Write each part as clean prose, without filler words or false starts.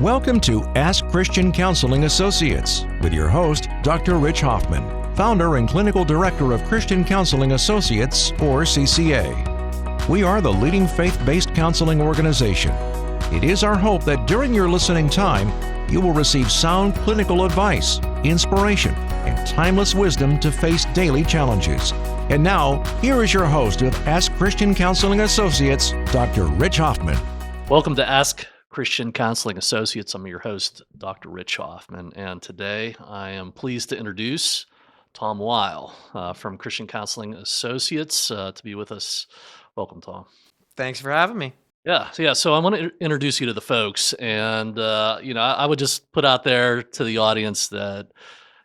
Welcome to Ask Christian Counseling Associates with your host, Dr. Rich Hoffman, founder and clinical director of Christian Counseling Associates, or CCA. We are the leading faith-based counseling organization. It is our hope that during your listening time, you will receive sound clinical advice, inspiration, and timeless wisdom to face daily challenges. And now, here is your host of Ask Christian Counseling Associates, Dr. Rich Hoffman. Welcome to Ask Christian Counseling Associates. I'm your host, Dr. Rich Hoffman, and today I am pleased to introduce Tom Weil from Christian Counseling Associates to be with us. Welcome, Tom. Thanks for having me. Yeah. So I want to introduce you to the folks, and I would just put out there to the audience that,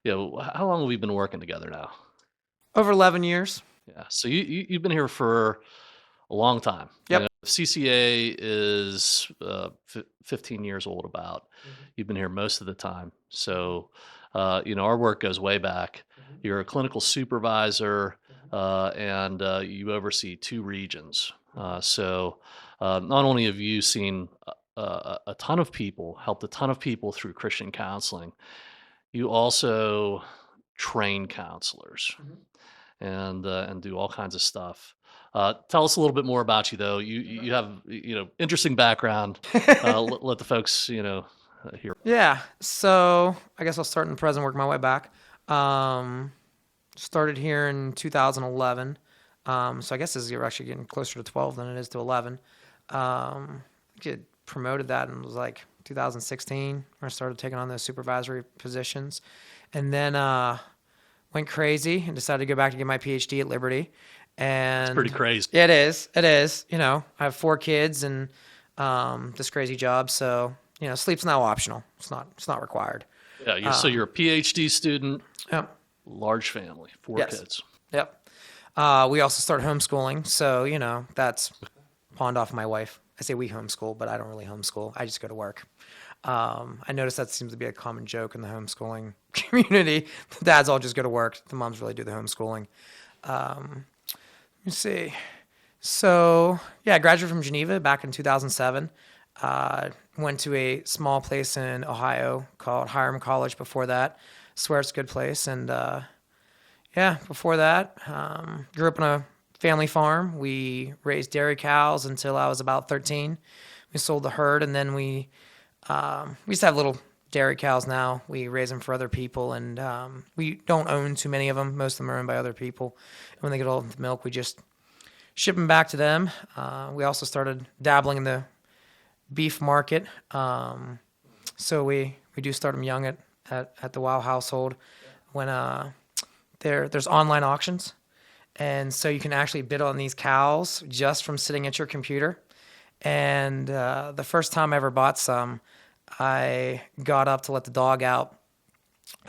how long have we been working together now? Over 11 years. Yeah. So you've been here for a long time. Yep. CCA is 15 years old about. You've been here most of the time. So, our work goes way back. You're a clinical supervisor, and you oversee 2 regions. So not only have you seen a ton of people, helped a ton of people through Christian counseling, you also train counselors and do all kinds of stuff. Tell us a little bit more about you, though. You have interesting background. Let the folks hear. Yeah. So I guess I'll start in the present, work my way back. Started here in 2011. So I guess this is actually getting closer to 12 than it is to 11. Get promoted that and it was like 2016 when I started taking on those supervisory positions, and then went crazy and decided to go back to get my PhD at Liberty. And it's pretty crazy. It is. I have 4 kids and this crazy job. So, sleep's now optional. It's not required. Yeah. So you're a PhD student. Yep. Large family, 4 kids. Yep. We also started homeschooling. So, that's pawned off my wife. I say we homeschool, but I don't really homeschool. I just go to work. I noticed that seems to be a common joke in the homeschooling community. The dads all just go to work. The moms really do the homeschooling. Let me see. So, I graduated from Geneva back in 2007. Went to a small place in Ohio called Hiram College before that. Swear it's a good place. And, before that, grew up on a family farm. We raised dairy cows until I was about 13. We sold the herd, and then we used to have little dairy cows now. We raise them for other people, and we don't own too many of them. Most of them are owned by other people. And when they get old with milk, we just ship them back to them. We also started dabbling in the beef market. So we do start them young at the Weil household when there's online auctions. And so you can actually bid on these cows just from sitting at your computer. And the first time I ever bought some, I got up to let the dog out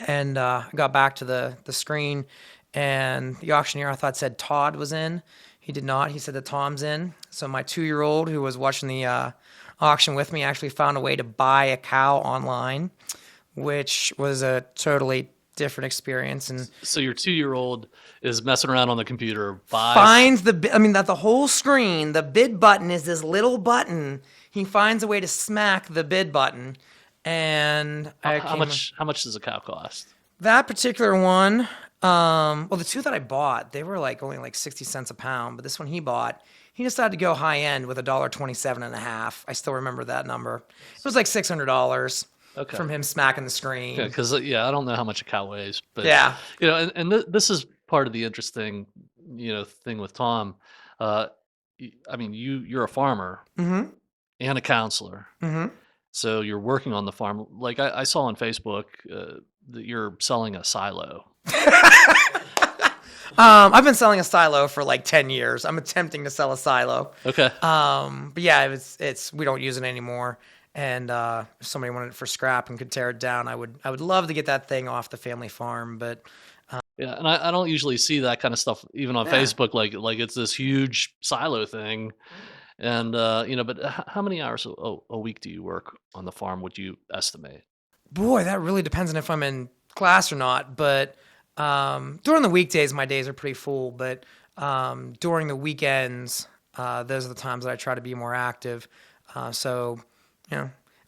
and got back to the screen, and the auctioneer I thought said Todd was in. He did not. He said that Tom's in. So my 2-year-old who was watching the auction with me actually found a way to buy a cow online, which was a totally different experience. And so your 2-year-old is messing around on the computer, finds the whole screen. The bid button is this little button. He finds a way to smack the bid button, and how much does a cow cost? That particular one, the 2 that I bought, they were only 60 cents a pound. But this one he bought, he decided to go high end with $1.27.5. I still remember that number. It was like $600. Okay. From him smacking the screen. Yeah, because I don't know how much a cow weighs, but this is part of the interesting thing with Tom. You're a farmer and a counselor, so you're working on the farm. Like I saw on Facebook that you're selling a silo. I've been selling a silo for 10 years. I'm attempting to sell a silo. Okay. But yeah, it's we don't use it anymore. And if somebody wanted it for scrap and could tear it down, I would love to get that thing off the family farm. But and I don't usually see that kind of stuff even on Facebook. Like it's this huge silo thing, and But how many hours a week do you work on the farm? Would you estimate? Boy, that really depends on if I'm in class or not. But during the weekdays, my days are pretty full. But during the weekends, those are the times that I try to be more active. So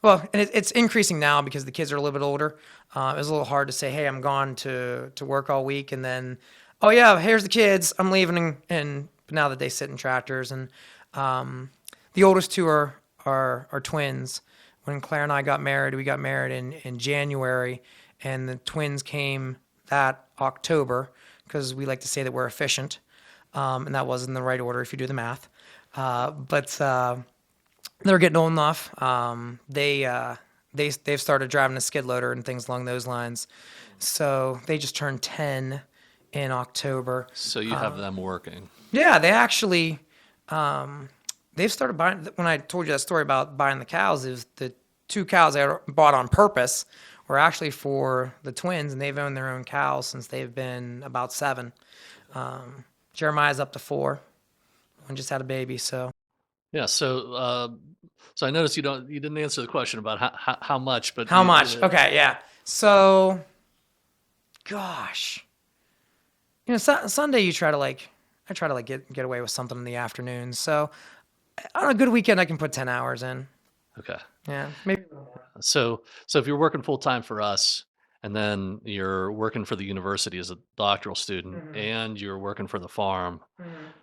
Well, and it's increasing now because the kids are a little bit older. It was a little hard to say, "Hey, I'm gone to work all week," and then, "Oh yeah, here's the kids. I'm leaving." And now that they sit in tractors, and the oldest two are twins. When Claire and I got married, we got married in January, and the twins came that October because we like to say that we're efficient, and that was in the right order if you do the math. But they're getting old enough. They've started driving a skid loader and things along those lines. So they just turned 10 in October. So you have them working. Yeah, they actually they've started buying. When I told you that story about buying the cows, it was the 2 cows I bought on purpose were actually for the twins, and they've owned their own cows since they've been about 7. Jeremiah's up to 4. One just had a baby, so. Yeah. So I noticed you didn't answer the question about how much, but How much? Okay, yeah. So, gosh, Sunday I try to get away with something in the afternoon. So, on a good weekend, I can put 10 hours in. Okay. Yeah, maybe. So if you're working full time for us, and then you're working for the university as a doctoral student, and you're working for the farm,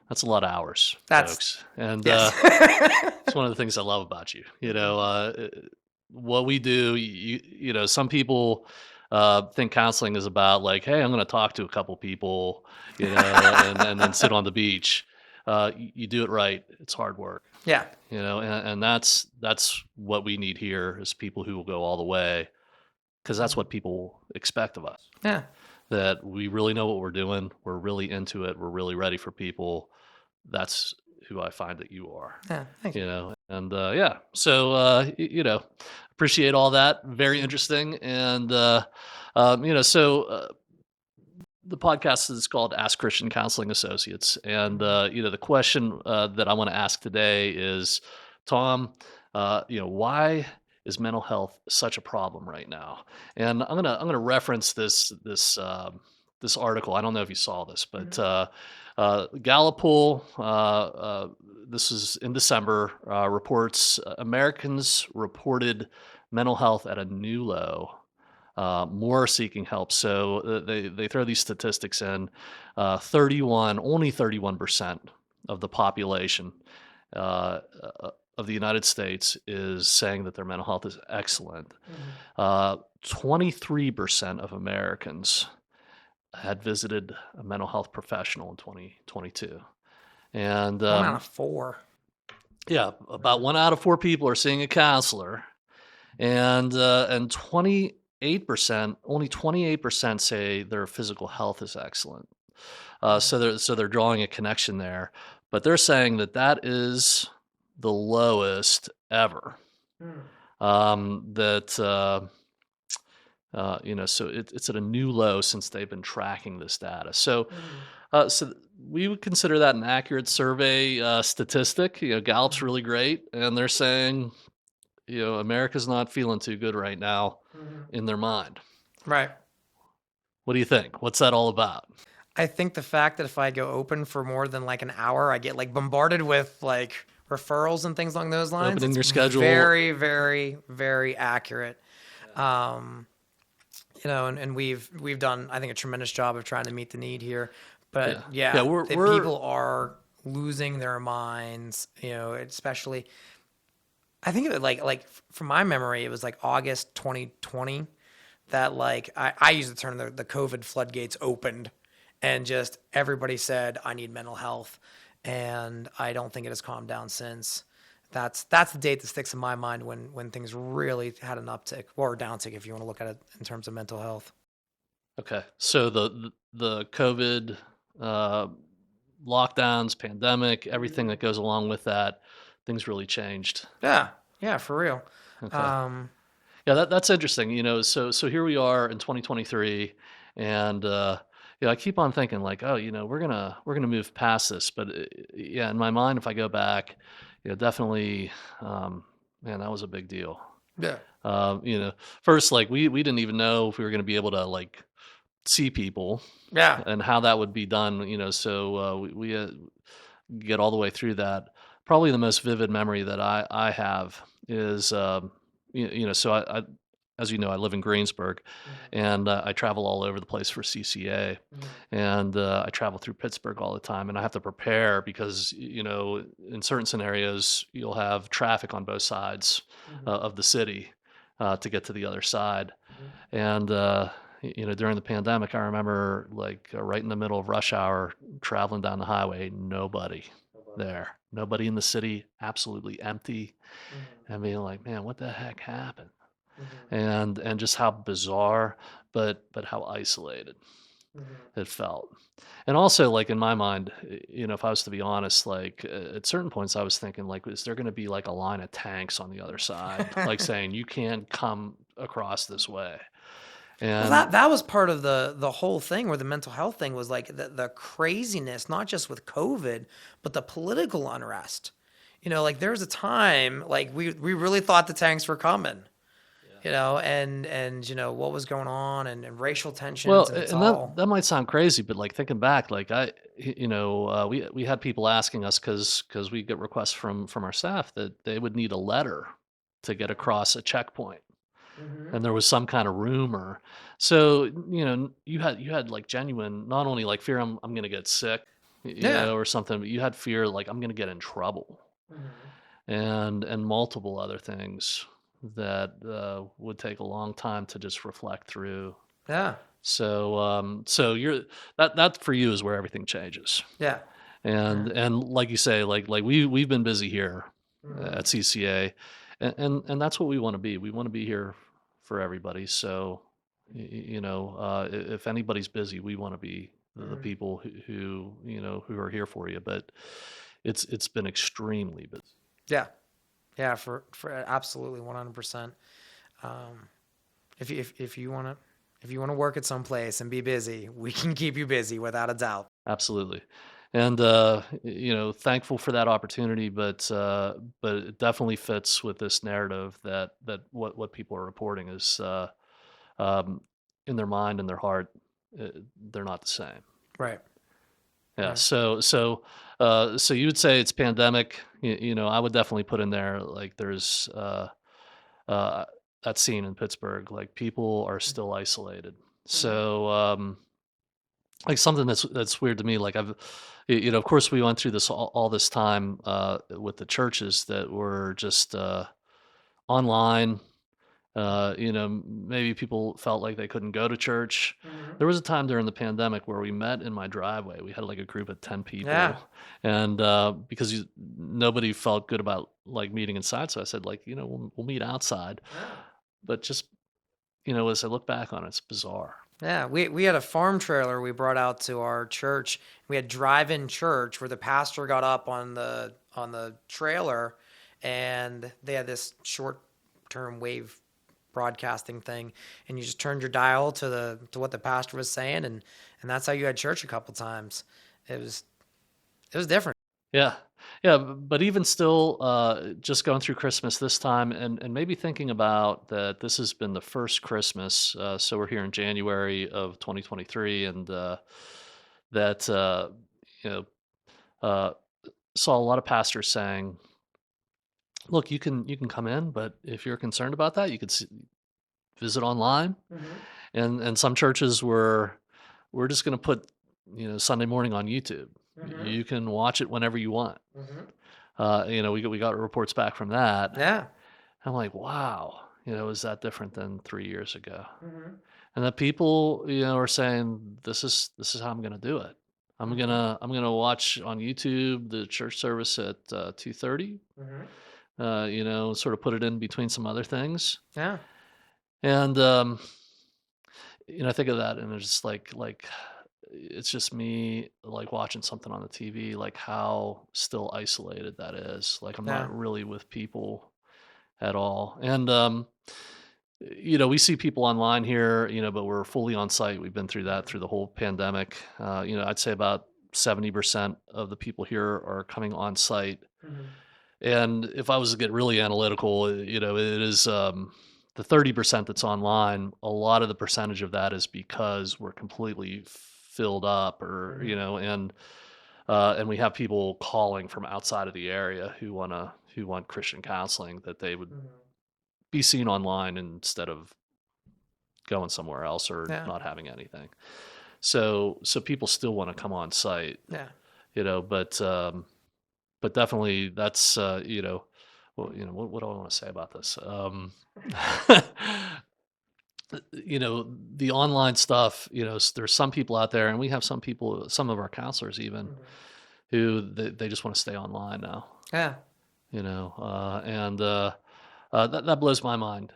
that's a lot of hours, folks. And Yes. it's one of the things I love about you. What we do. Some people think counseling is about like, hey, I'm going to talk to a couple people, and then sit on the beach. You do it right. It's hard work. Yeah. And that's what we need here is people who will go all the way, because that's what people expect of us. Yeah. That we really know what we're doing. We're really into it. We're really ready for people. That's who I find that you are. Yeah. Thank you. And yeah. So appreciate all that. Very interesting. And the podcast is called Ask Christian Counseling Associates. And, the question that I want to ask today is, Tom, why is mental health such a problem right now? And I'm gonna reference this article. I don't know if you saw this, but Gallup Poll, this is in December, reports Americans reported mental health at a new low. More seeking help. So they throw these statistics in. Only 31% of the population of the United States is saying that their mental health is excellent. 23% of Americans had visited a mental health professional in 2022. And 1 out of 4. yeah, about 1 out of 4 people are seeing a counselor, and 28%, only 28% say their physical health is excellent. So they're drawing a connection there, but they're saying that is the lowest ever. So it's at a new low since they've been tracking this data. So we would consider that an accurate survey statistic. Gallup's really great, and they're saying, America's not feeling too good right now in their mind. Right. What do you think? What's that all about? I think the fact that if I go open for more than like an hour, I get like bombarded with like referrals and things along those lines. Opening your schedule. Very, very, very accurate. And we've done, I think, a tremendous job of trying to meet the need here. But people are losing their minds. Especially. I think it was like from my memory, it was like August 2020 that like I use the term the COVID floodgates opened, and just everybody said I need mental health, and I don't think it has calmed down since. That's the date that sticks in my mind when things really had an uptick or a downtick, if you want to look at it in terms of mental health. Okay, so the COVID lockdowns, pandemic, everything that goes along with that, things really changed. Yeah, for real. Okay. Yeah, that's interesting. So here we are in 2023, and I keep on thinking like, oh, we're gonna move past this. But in my mind, if I go back, definitely, man, that was a big deal. Yeah. First, like we didn't even know if we were gonna be able to like see people. Yeah. And how that would be done. So we get all the way through that. Probably the most vivid memory that I have is so as you know, I live in Greensburg, and I travel all over the place for CCA, and I travel through Pittsburgh all the time, and I have to prepare because in certain scenarios you'll have traffic on both sides of the city to get to the other side, and during the pandemic, I remember like right in the middle of rush hour, traveling down the highway, nobody there, nobody in the city, absolutely empty, and being like, man, what the heck happened? And just how bizarre, but how isolated it felt. And also, like in my mind, if I was to be honest, like at certain points, I was thinking, like, is there going to be like a line of tanks on the other side, like saying you can't come across this way? Well, And that was part of the whole thing, where the mental health thing was like the craziness, not just with COVID, but the political unrest. Like there was a time like we really thought the tanks were coming. And what was going on, and racial tensions, well, and it's and all. that might sound crazy, but like thinking back, like we had people asking us because we get requests from our staff that they would need a letter to get across a checkpoint, and there was some kind of rumor. So you had like genuine, not only like fear I'm gonna get sick, Yeah. or something, but you had fear like I'm gonna get in trouble, and multiple other things that would take a long time to just reflect through. Yeah. So you're that for you is where everything changes. Yeah. And like you say, like we've been busy here at CCA, and that's what we want to be. We want to be here for everybody. So if anybody's busy, we want to be the people who are here for you. But it's been extremely busy. Yeah. Yeah. For absolutely 100%. Um, if you want to. If you want to work at some place and be busy, we can keep you busy without a doubt. Absolutely. And thankful for that opportunity, but it definitely fits with this narrative that what people are reporting is um, in their mind and their heart, uh, they're not the same. Right. Yeah. Right. So you would say it's pandemic. I would definitely put in there like there's uh, that scene in Pittsburgh. Like people are still isolated. So. Like something that's weird to me, like of course we went through this all this time with the churches that were just online. Maybe people felt like they couldn't go to church. There was a time during the pandemic where we met in my driveway. We had like a group of 10 Yeah. people, and because nobody felt good about like meeting inside, so I said, like, we'll meet outside. But just as I look back on it, it's bizarre. Yeah, we had a farm trailer we brought out to our church. We had drive-in church where the pastor got up on the trailer, and they had this short-term wave broadcasting thing, and you just turned your dial to what the pastor was saying, and that's how you had church a couple times. It was different. Yeah. Yeah, but even still, just going through Christmas this time and maybe thinking about that this has been the first Christmas, so we're here in January of 2023, and that, you know, uh, saw a lot of pastors saying, "Look, you can come in, but if you're concerned about that, you could visit online." And some churches we're just going to put Sunday morning on YouTube. You can watch it whenever you want. We got reports back from that. Yeah. I'm like, wow, is that different than 3 years ago? And that people, are saying this is how I'm going to do it. I'm gonna watch on YouTube the church service at 2:30. Sort of put it in between some other things, Yeah. and I think of that, and it's just like it's just me like watching something on the TV, like how still isolated that is. Like I'm Yeah. not really with people at all. And we see people online here, but we're fully on site. We've been through that through the whole pandemic. I'd say about 70% of the people here are coming on site. And if I was to get really analytical, it is the 30% that's online. A lot of the percentage of that is because we're completely filled up, or and we have people calling from outside of the area who want Christian counseling that they would be seen online instead of going somewhere else or Yeah. not having anything. So people still want to come on site, Yeah. but definitely that's, well, what do I want to say about this? The online stuff, there's some people out there, and we have some of our counselors even, who they just want to stay online now, Yeah. and that blows my mind,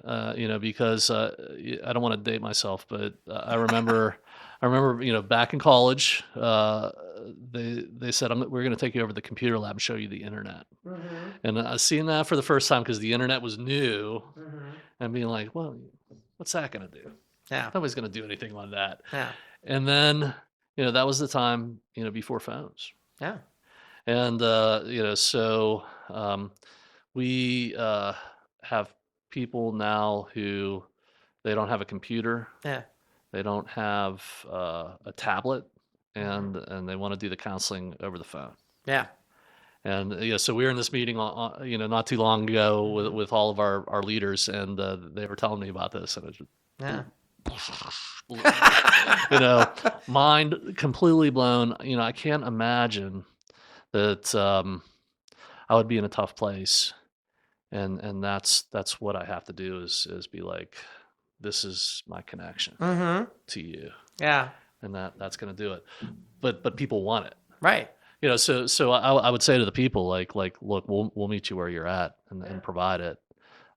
because I don't want to date myself, but I remember, back in college, they said, we're going to take you over to the computer lab and show you the internet. And I seen that for the first time because the internet was new, and being like, well, what's that going to do? Yeah. Nobody's going to do anything on that. Yeah. And then, that was the time, before phones. Yeah. And, so we have people now who they don't have a computer, Yeah. they don't have a tablet, and they want to do the counseling over the phone. Yeah. And so we were in this meeting, not too long ago with all of our leaders, and they were telling me about this, and it was Yeah. mind completely blown. I can't imagine that I would be in a tough place, and that's what I have to do is be like, this is my connection to you, Yeah. and that's going to do it. But people want it. Right. So I would say to the people, like, look, we'll meet you where you're at and provide it.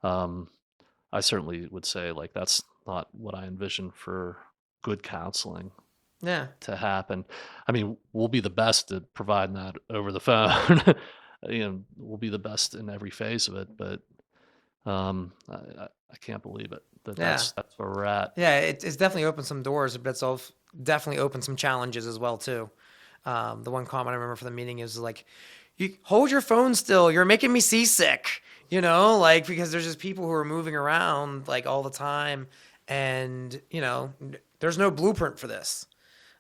I certainly would say, like, that's not what I envision for good counseling Yeah. to happen. I mean, we'll be the best at providing that over the phone. We'll be the best in every phase of it, but I can't believe it. That's where we're at. Yeah, it's definitely opened some doors, but it's also definitely opened some challenges as well too. The one comment I remember from the meeting is like, "You hold your phone still. You're making me seasick." Because there's just people who are moving around like all the time, and there's no blueprint for this.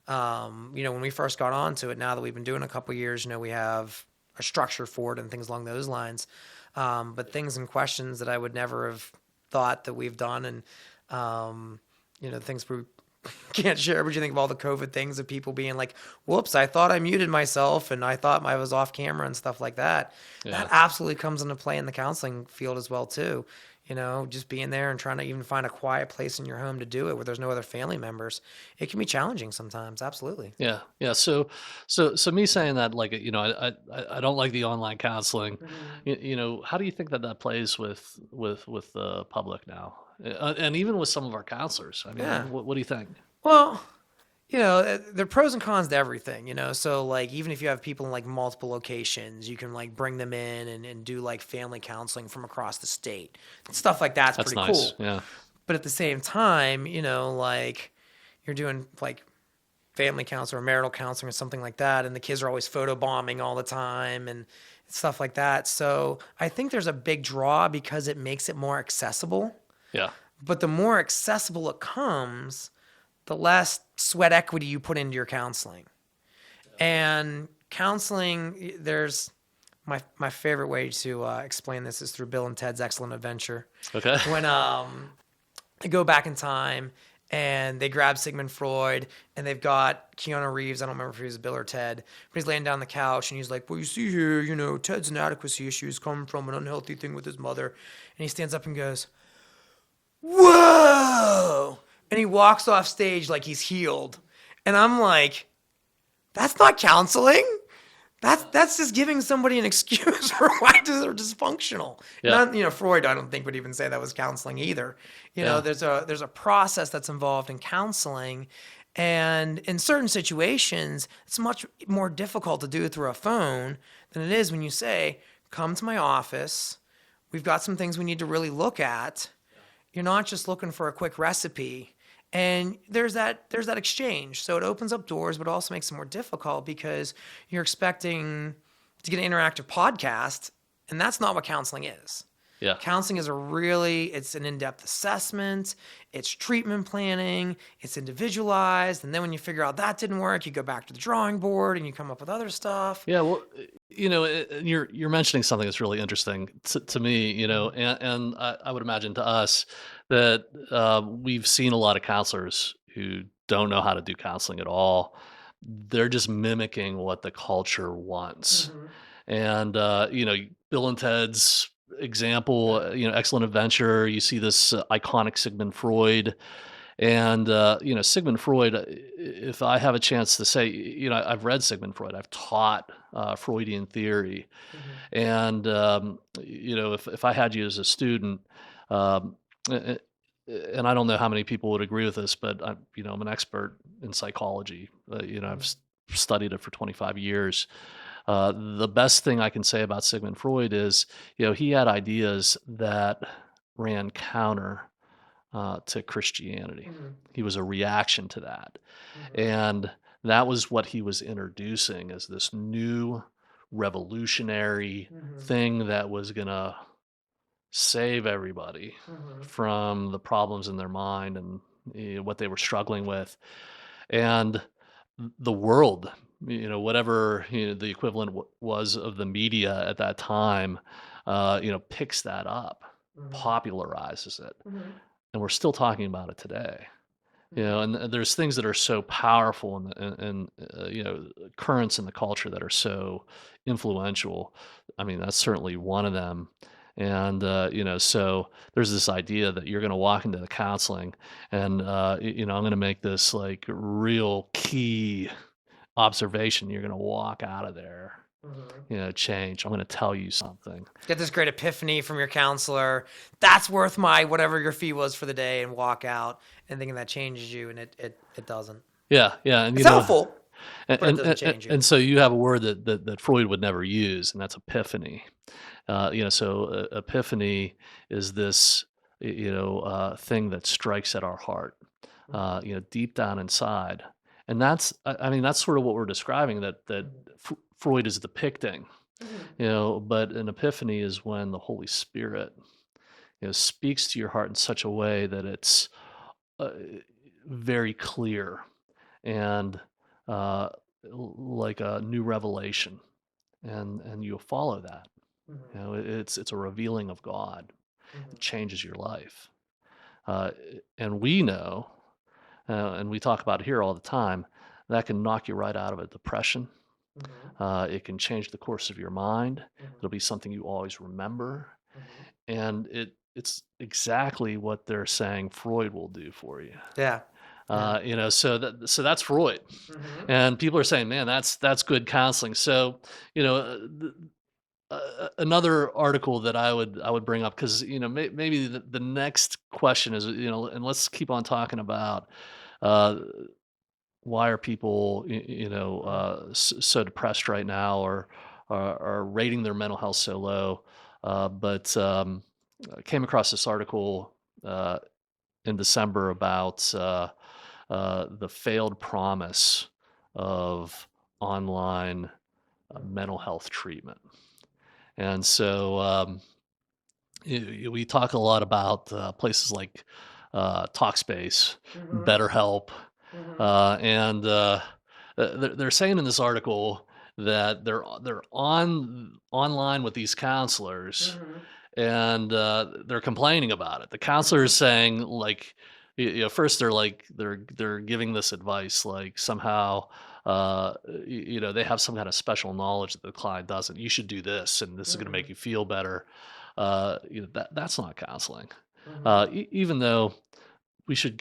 When we first got onto it, now that we've been doing a couple of years, we have a structure for it and things along those lines. But things and questions that I would never have thought that we've done, and things we can't share. But you think of all the COVID things of people being like, "Whoops, I thought I muted myself, and I thought I was off camera," and stuff like that. Yeah. That absolutely comes into play in the counseling field as well too. Just being there and trying to even find a quiet place in your home to do it where there's no other family members. It can be challenging sometimes. Absolutely. Yeah. So me saying that, like, I don't like the online counseling. How do you think that plays with the public now, and even with some of our counselors? I mean, Yeah. what do you think? Well, there are pros and cons to everything, So like, even if you have people in like multiple locations, you can like bring them in and do like family counseling from across the state. Stuff like that's pretty nice. cool. Yeah. But at the same time, like you're doing like family counseling or marital counseling or something like that, and the kids are always photobombing all the time and stuff like that. So I think there's a big draw because it makes it more accessible. Yeah. But the more accessible it comes, the less sweat equity you put into your counseling. And counseling, there's my favorite way to explain this is through Bill and Ted's Excellent Adventure. Okay. When they go back in time and they grab Sigmund Freud and they've got Keanu Reeves. I don't remember if he was Bill or Ted, but he's laying down on the couch and he's like, "Well, you see here, Ted's inadequacy issues come from an unhealthy thing with his mother." And he stands up and goes, "Whoa!" And he walks off stage like he's healed. And I'm like, that's not counseling. That's just giving somebody an excuse for why they're dysfunctional. Yeah. Not, Freud, I don't think would even say that was counseling either. Yeah. There's a process that's involved in counseling. And in certain situations, it's much more difficult to do it through a phone than it is when you say, "Come to my office. We've got some things we need to really look at." You're not just looking for a quick recipe. And there's that exchange. So it opens up doors, but also makes it more difficult because you're expecting to get an interactive podcast, and that's not what counseling is. Yeah. Counseling is it's an in-depth assessment, it's treatment planning, it's individualized, and then when you figure out that didn't work, you go back to the drawing board and you come up with other stuff. Yeah, well, you're mentioning something that's really interesting to me, and I would imagine to us that we've seen a lot of counselors who don't know how to do counseling at all. They're just mimicking what the culture wants. And Bill and Ted's example, Excellent Adventure. You see this iconic Sigmund Freud, and Sigmund Freud. If I have a chance to say, I've read Sigmund Freud. I've taught Freudian theory, and if I had you as a student, um, a- a- and I don't know how many people would agree with this, but I'm an expert in psychology. I've studied it for 25 years. The best thing I can say about Sigmund Freud is, he had ideas that ran counter to Christianity. He was a reaction to that. And that was what he was introducing as this new revolutionary thing that was going to save everybody from the problems in their mind and what they were struggling with. And the world, whatever the equivalent was of the media at that time, picks that up, popularizes it, and we're still talking about it today. And there's things that are so powerful and currents in the culture that are so influential. I mean, that's certainly one of them. And so there's this idea that you're going to walk into the counseling, and I'm going to make this like real key observation. You're going to walk out of there, change. I'm going to tell you something. Get this great epiphany from your counselor. That's worth my whatever your fee was for the day, and walk out and thinking that changes you, and it doesn't. Yeah, and It's helpful, but it doesn't and, change you. and so you have a word that Freud would never use, and that's epiphany. So epiphany is this, thing that strikes at our heart, deep down inside, and that's sort of what we're describing that Freud is depicting, But an epiphany is when the Holy Spirit, speaks to your heart in such a way that it's uh, very clear and uh, like a new revelation, and you'll follow that. It's a revealing of God. It changes your life. Uh, and we know, and we talk about it here all the time, that can knock you right out of a depression. It can change the course of your mind. It'll be something you always remember. And it's exactly what they're saying Freud will do for you. Yeah. So that's Freud. And people are saying, man, that's good counseling. So, another article that I would bring up, because maybe the next question is, and let's keep on talking about uh, why are people so depressed right now, or are rating their mental health so low. But I came across this article in December about the failed promise of online mental health treatment. And so we talk a lot about places like Talkspace, BetterHelp, and they're saying in this article that they're online with these counselors, and they're complaining about it. The counselor is saying, like, first they're giving this advice, like somehow they have some kind of special knowledge that the client doesn't. You should do this, and this is going to make you feel better. That's not counseling. Even though we should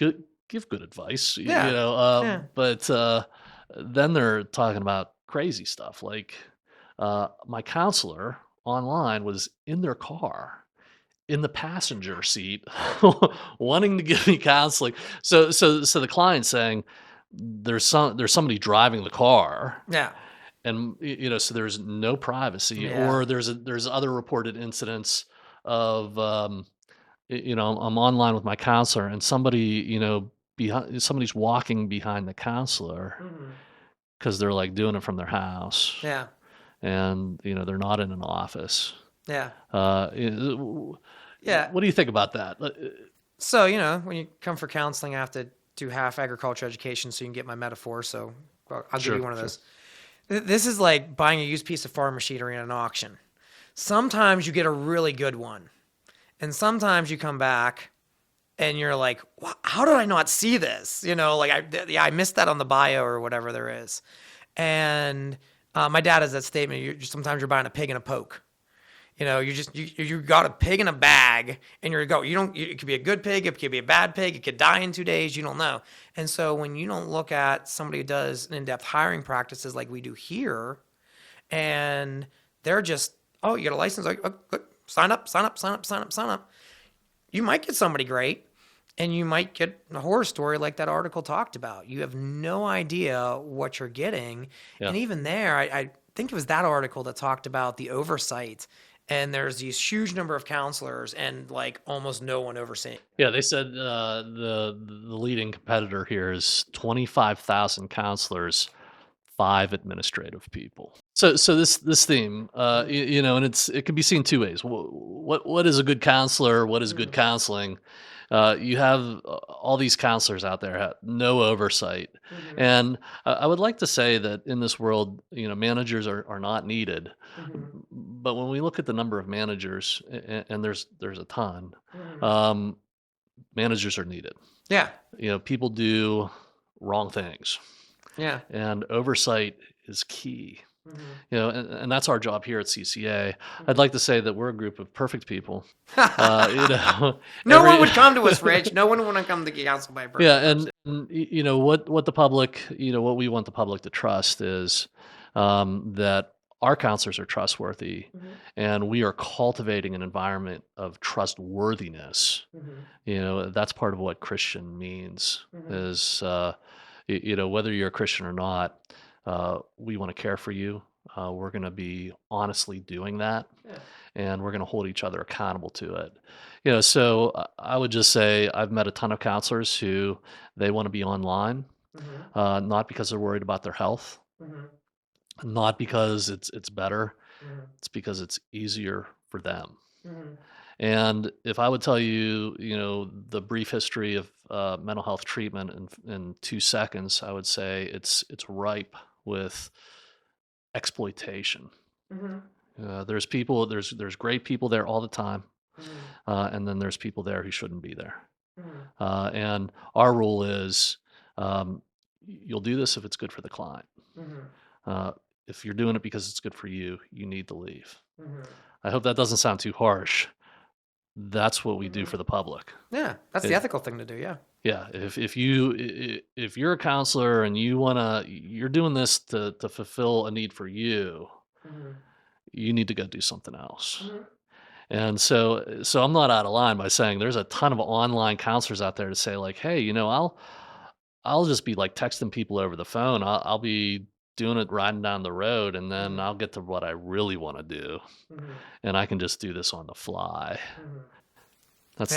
give good advice, Yeah. Yeah. but then they're talking about crazy stuff, like my counselor online was in their car in the passenger seat wanting to give me counseling. So the client's saying there's somebody driving the car, Yeah. and so there's no privacy. Yeah. Or there's other reported incidents of I'm online with my counselor, and somebody's walking behind the counselor because they're like doing it from their house, Yeah. and they're not in an office. Yeah. Uh, Yeah. what do you think about that? So, when you come for counseling, I have to do half agriculture education so you can get my metaphor. So I'll give you Sure, one of sure. those. This is like buying a used piece of farm machinery at an auction. Sometimes you get a really good one, and sometimes you come back and you're like, how did I not see this? I missed that on the bio or whatever there is. And my dad has that statement. Sometimes you're buying a pig in a poke. You got a pig in a bag, and you're go. You don't. It could be a good pig. It could be a bad pig. It could die in 2 days. You don't know. And so when you don't look at somebody who does in-depth hiring practices like we do here, and they're just, oh, you got a license, like, oh, sign up, sign up, sign up, sign up, sign up. You might get somebody great, and you might get a horror story like that article talked about. You have no idea what you're getting. Yeah. And even there, I think it was that article that talked about the oversight. And there's these huge number of counselors and like almost no one overseeing. Yeah, they said the leading competitor here is 25,000 counselors, 5 administrative people. So this theme, and it can be seen two ways. What is a good counselor? What is good counseling? You have all these counselors out there have no oversight, and I would like to say that in this world, managers are not needed. But when we look at the number of managers, and there's a ton, um, managers are needed. Yeah. People do wrong things, Yeah. and oversight is key. And that's our job here at CCA. Mm-hmm. I'd like to say that we're a group of perfect people. No one would come to us, Rich. No one would come to counsel by a person. Yeah, and what the public, what we want the public to trust is that our counselors are trustworthy, and we are cultivating an environment of trustworthiness. That's part of what Christian means. Is whether you're a Christian or not, we want to care for you. We're going to be honestly doing that, and we're going to hold each other accountable to it. So I would just say I've met a ton of counselors who they want to be online, not because they're worried about their health, not because it's better, it's because it's easier for them. And if I would tell you, the brief history of mental health treatment in 2 seconds, I would say it's ripe with exploitation. There's great people there all the time, and then there's people there who shouldn't be there. And our rule is, you'll do this if it's good for the client. If you're doing it because it's good for you, you need to leave. I hope that doesn't sound too harsh. That's what we do for the public. Yeah, that's the ethical thing to do. Yeah. Yeah, if you're a counselor and you're doing this to fulfill a need for you, you need to go do something else. And so I'm not out of line by saying there's a ton of online counselors out there to say like, hey, I'll just be like texting people over the phone. I'll be doing it riding down the road, and then I'll get to what I really want to do, and I can just do this on the fly. That's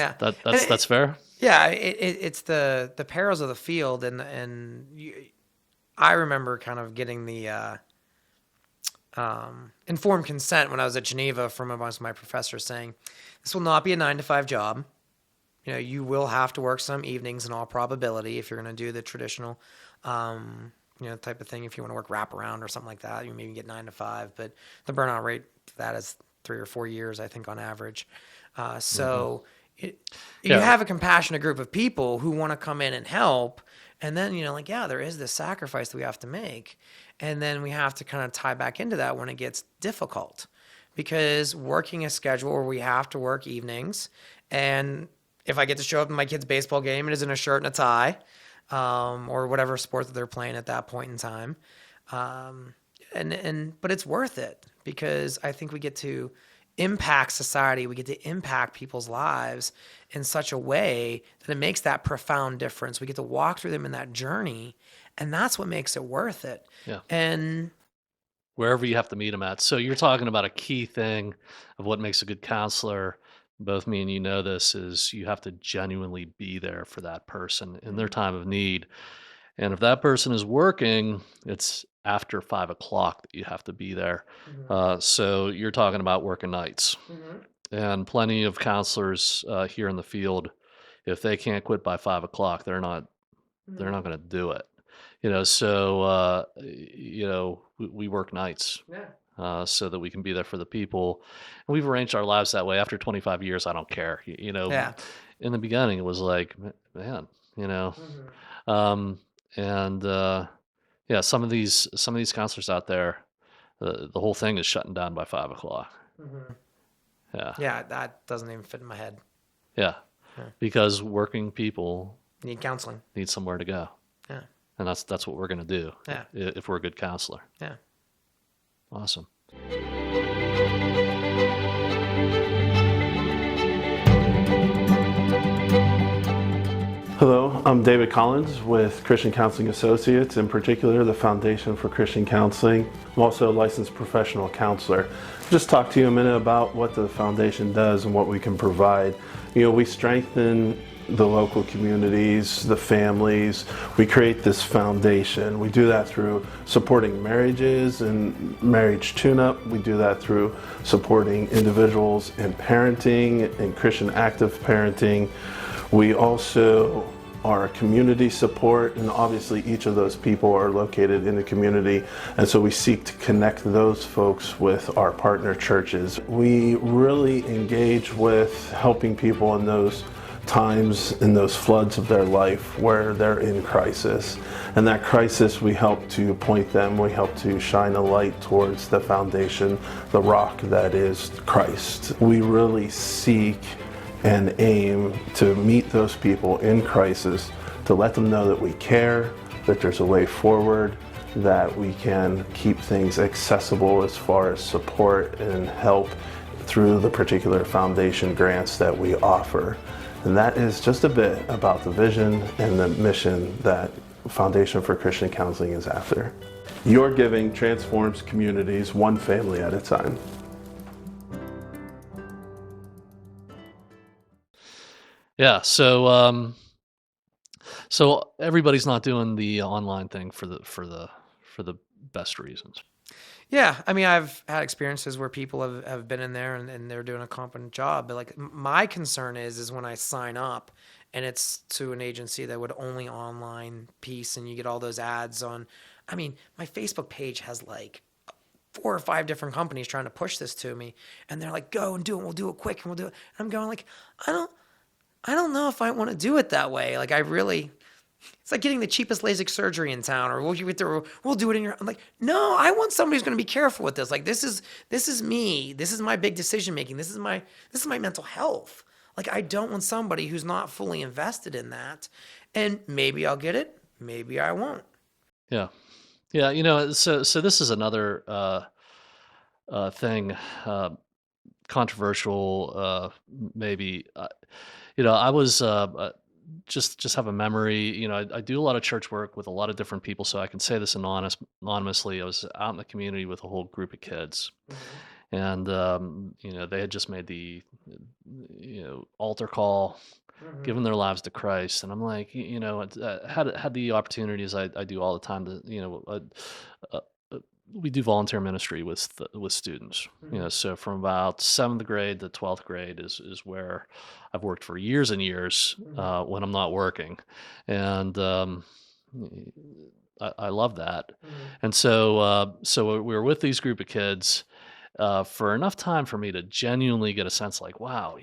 fair. Yeah, it's the perils of the field, I remember kind of getting the informed consent when I was at Geneva from amongst my professors saying, this will not be a 9-to-5 job. You will have to work some evenings in all probability if you're going to do the traditional, type of thing. If you want to work wraparound or something like that, you maybe get 9 to 5, but the burnout rate for that is 3 or 4 years, I think, on average. You have a compassionate group of people who want to come in and help. And then, there is this sacrifice that we have to make. And then we have to kind of tie back into that when it gets difficult, because working a schedule where we have to work evenings, and if I get to show up in my kid's baseball game, it is in a shirt and a tie, or whatever sport that they're playing at that point in time. But it's worth it, because I think we get to impact society. We get to impact people's lives in such a way that it makes that profound difference. We get to walk through them in that journey, and that's what makes it worth it. Yeah. And wherever you have to meet them at. So you're talking about a key thing of what makes a good counselor. Both me and you know this, is you have to genuinely be there for that person in their time of need. And if that person is working, it's after 5 o'clock that you have to be there. Mhm. So you're talking about working nights, Mhm. and plenty of counselors here in the field, if they can't quit by 5 o'clock, they're not Mhm. going to do it. So we work nights Yeah. so that we can be there for the people. And we've arranged our lives that way. After 25 years, I don't care. Yeah. In the beginning, it was like, man, you know, Mhm. um, and yeah, some of these counselors out there, the whole thing is shutting down by 5 o'clock. Mhm. Yeah, Yeah, that doesn't even fit in my head. yeah, Yeah. because working people Need counseling. need somewhere to go, Yeah. and that's what we're going to do Yeah. if we're a good counselor. Yeah. Awesome. Hello, I'm David Collins with Christian Counseling Associates, in particular the Foundation for Christian Counseling. I'm also a licensed professional counselor. Just talk to you a minute about what the foundation does and what we can provide. We strengthen the local communities, the families. We create this foundation. We do that through supporting marriages and marriage tune-up. We do that through supporting individuals in parenting and Christian active parenting. We also are community support, and obviously each of those people are located in the community, and so we seek to connect those folks with our partner churches. We really engage with helping people in those times, in those floods of their life where they're in crisis. And that crisis, we help to point them, we help to shine a light towards the foundation, the rock that is Christ. We really seek and aim to meet those people in crisis, to let them know that we care, that there's a way forward, that we can keep things accessible as far as support and help through the particular foundation grants that we offer. And that is just a bit about the vision and the mission that Foundation for Christian Counseling is after. Your giving transforms communities one family at a time. Yeah. So everybody's not doing the online thing for the best reasons. Yeah, I mean, I've had experiences where people have been in there and they're doing a competent job, but like my concern is when I sign up and it's to an agency that would only online piece and you get all those ads on. I mean, my Facebook page has like 4 or 5 different companies trying to push this to me, and they're like, "Go and do it. We'll do it quick, and we'll do it." And I'm going like, I don't, I don't know if I want to do it that way. Like, I really, it's like getting the cheapest LASIK surgery in town, or we'll do it in your. I'm like, no, I want somebody who's going to be careful with this. Like, this is me. This is my big decision making. This is my mental health. Like, I don't want somebody who's not fully invested in that. And maybe I'll get it. Maybe I won't. Yeah. Yeah. So this is another thing, controversial, maybe. I was just have a memory. I do a lot of church work with a lot of different people, so I can say this anonymously. I was out in the community with a whole group of kids, and they had just made the altar call, Mm-hmm. giving their lives to Christ, and I'm like, had the opportunities I do all the time to, uh, uh, we do volunteer ministry with students. Mm-hmm. So from about 7th grade to 12th grade is where I've worked for years and years Mm-hmm. when I'm not working, and I love that. Mm-hmm. And so we were with these group of kids for enough time for me to genuinely get a sense like, wow,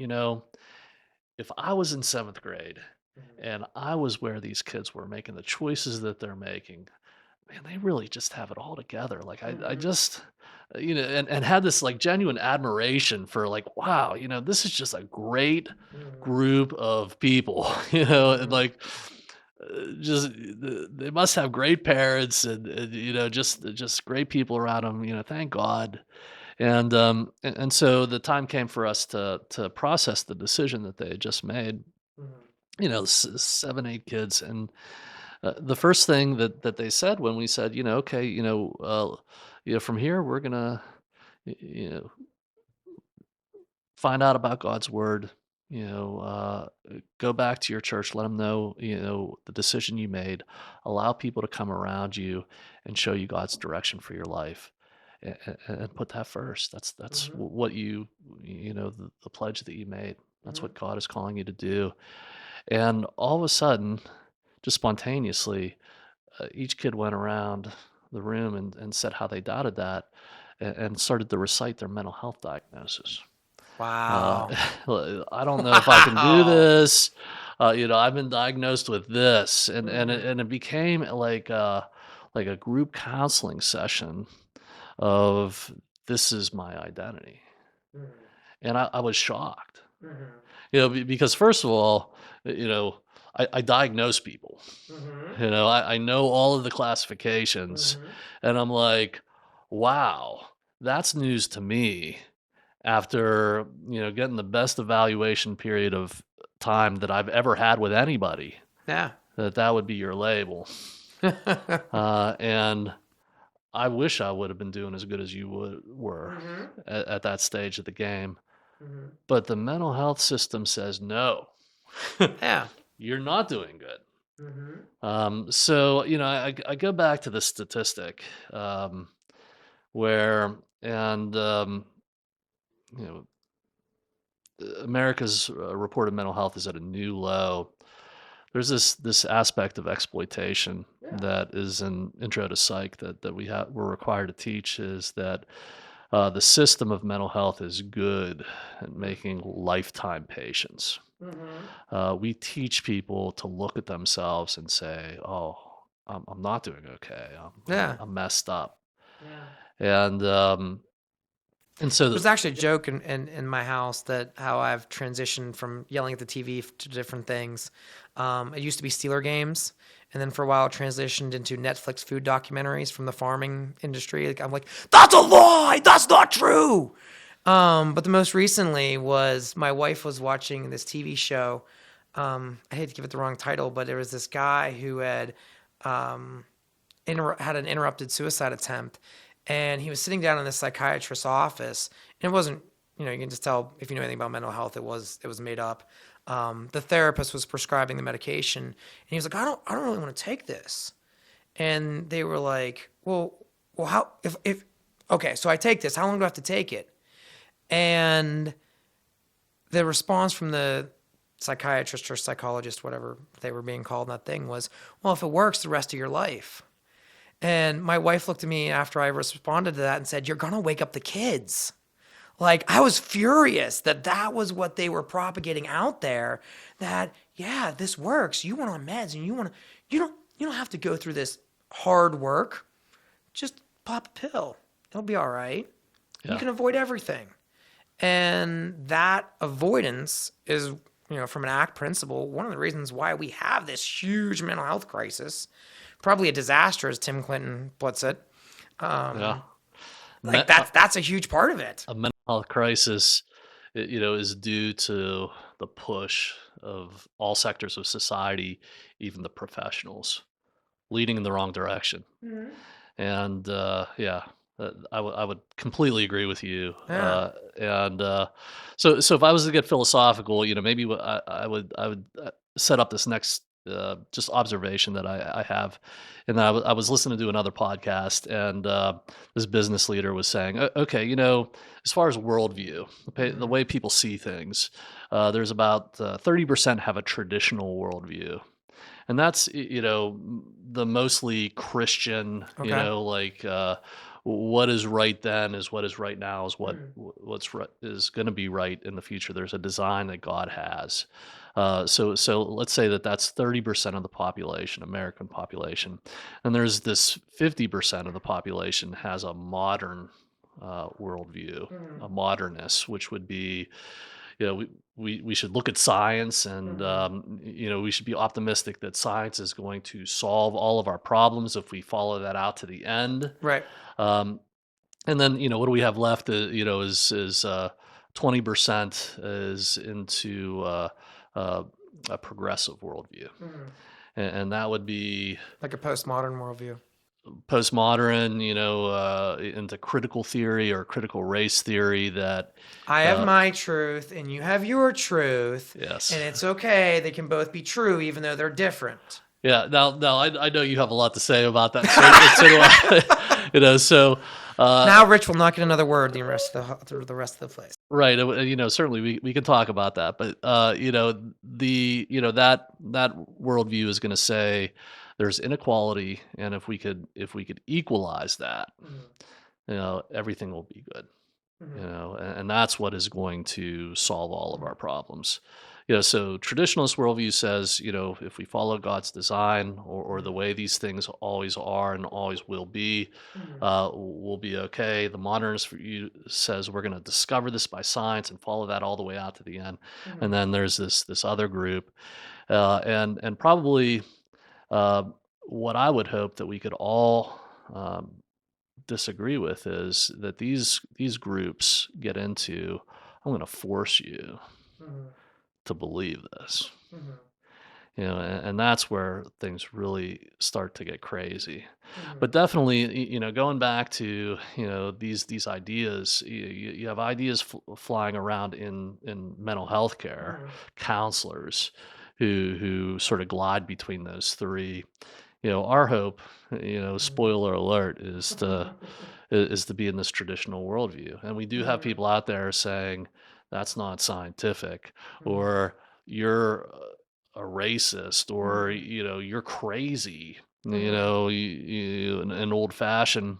if I was in 7th grade and I was where these kids were making the choices that they're making, man, they really just have it all together. Like I Mm-hmm. just, and had this like genuine admiration for like, wow, this is just a great Mm-hmm. group of people, and Mm-hmm. like, just they must have great parents and just great people around them. Thank God. And so the time came for us to process the decision that they had just made. Mm-hmm. 7, 8 kids, and the first thing that they said when we said, okay, from here we're gonna, y- you know, find out about God's word. go back to your church, let them know, the decision you made. Allow people to come around you and show you God's direction for your life, and put that first. That's what the pledge that you made. That's what God is calling you to do. And all of a sudden, just spontaneously, each kid went around the room and said how they doubted that, and started to recite their mental health diagnosis. Uh, Wow. I don't know if I can do Wow. this. I've been diagnosed with this, Mhm. and it became like a group counseling session of, this is my identity, Mhm. and I was shocked. Mhm. Because first of all, I diagnose people. Mhm. I know all of the classifications, Mhm. and I'm like, wow, that's news to me after, getting the best evaluation period of time that I've ever had with anybody, Yeah. that would be your label. And I wish I would have been doing as good as you were Mhm. at that stage of the game. Mhm. But the mental health system says no, Yeah. you're not doing good. Mhm. So, I go back to the statistic, where, and, you know, America's reported mental health is at a new low. There's this aspect of exploitation Yeah. that is in Intro to Psych that we're required to teach, is that the system of mental health is good at making lifetime patients. Mhm. We teach people to look at themselves and say, "Oh, I'm not doing okay. Yeah. I'm messed up," Yeah. and so There's actually a joke in my house that how I've transitioned from yelling at the TV to different things. It used to be Steeler games, and then for a while it transitioned into Netflix food documentaries from the farming industry. Like, I'm like, that's a lie. That's not true. But the most recently was my wife was watching this TV show. I hate to give it the wrong title, but there was this guy who had um, had an interrupted suicide attempt, and he was sitting down in this psychiatrist's office. And it wasn't, you can just tell if you know anything about mental health, it was made up. The therapist was prescribing the medication, and he was like, I don't really want to take this. And they were like, well, how if okay, so I take this. How long do I have to take it? And the response from the psychiatrist or psychologist, whatever they were being called in that thing, was, well, if it works the rest of your life. And my wife looked at me after I responded to that and said, you're going to wake up the kids. Like, I was furious that that was what they were propagating out there, that, yeah, this works. You want on meds and you don't have to go through this hard work. Just pop a pill. It'll be all right. You yeah, can avoid everything. And that avoidance is, from an ACT principle, one of the reasons why we have this huge mental health crisis, probably a disaster, as Tim Clinton puts it. yeah. Like, Me- uh, that's a huge part of it. a mental health crisis, is due to the push of all sectors of society, even the professionals, leading in the wrong direction. And yeah, I would completely agree with you. Yeah. And so if I was to get philosophical, maybe I would set up this next just observation that I have, and I was listening to another podcast, and this business leader was saying, okay, as far as worldview, the way people see things, there's about 30% have a traditional worldview, and that's the mostly Christian, Okay. like what is right then is what is right now, is what's right is going to be right in the future. There's a design that God has. So let's say that that's 30% of the population, American population, and there's this 50% of the population has a modern worldview, a modernist, which would be, we should look at science, and we should be optimistic that science is going to solve all of our problems if we follow that out to the end. Right. um, and then, what do we have left, is 20% is into a progressive worldview, and that would be, Like a postmodern worldview. postmodern, into critical theory or critical race theory that I have my truth and you have your truth. Yes. And it's okay. They can both be true, even though they're different. Yeah. Now I know you have a lot to say about that. So do I. So Now Rich will not get another word the rest of the place. right. Certainly we can talk about that, but that worldview is going to say there's inequality, and if we could equalize that, everything will be good. And that's what is going to solve all of our problems. So traditionalist worldview says, if we follow God's design or the way these things always are and always will be, we'll be okay. The modernist view says we're going to discover this by science and follow that all the way out to the end. And then there's this other group, and probably what I would hope that we could all disagree with is that these groups get into, I'm going to force you to believe this. And that's where things really start to get crazy. But definitely, going back to these ideas, you have ideas flying around in mental health care, counselors who sort of glide between those three. Our hope, spoiler alert, is to be in this traditional worldview. And we do have people out there saying that's not scientific, or you're a racist, or you're crazy, and old fashioned.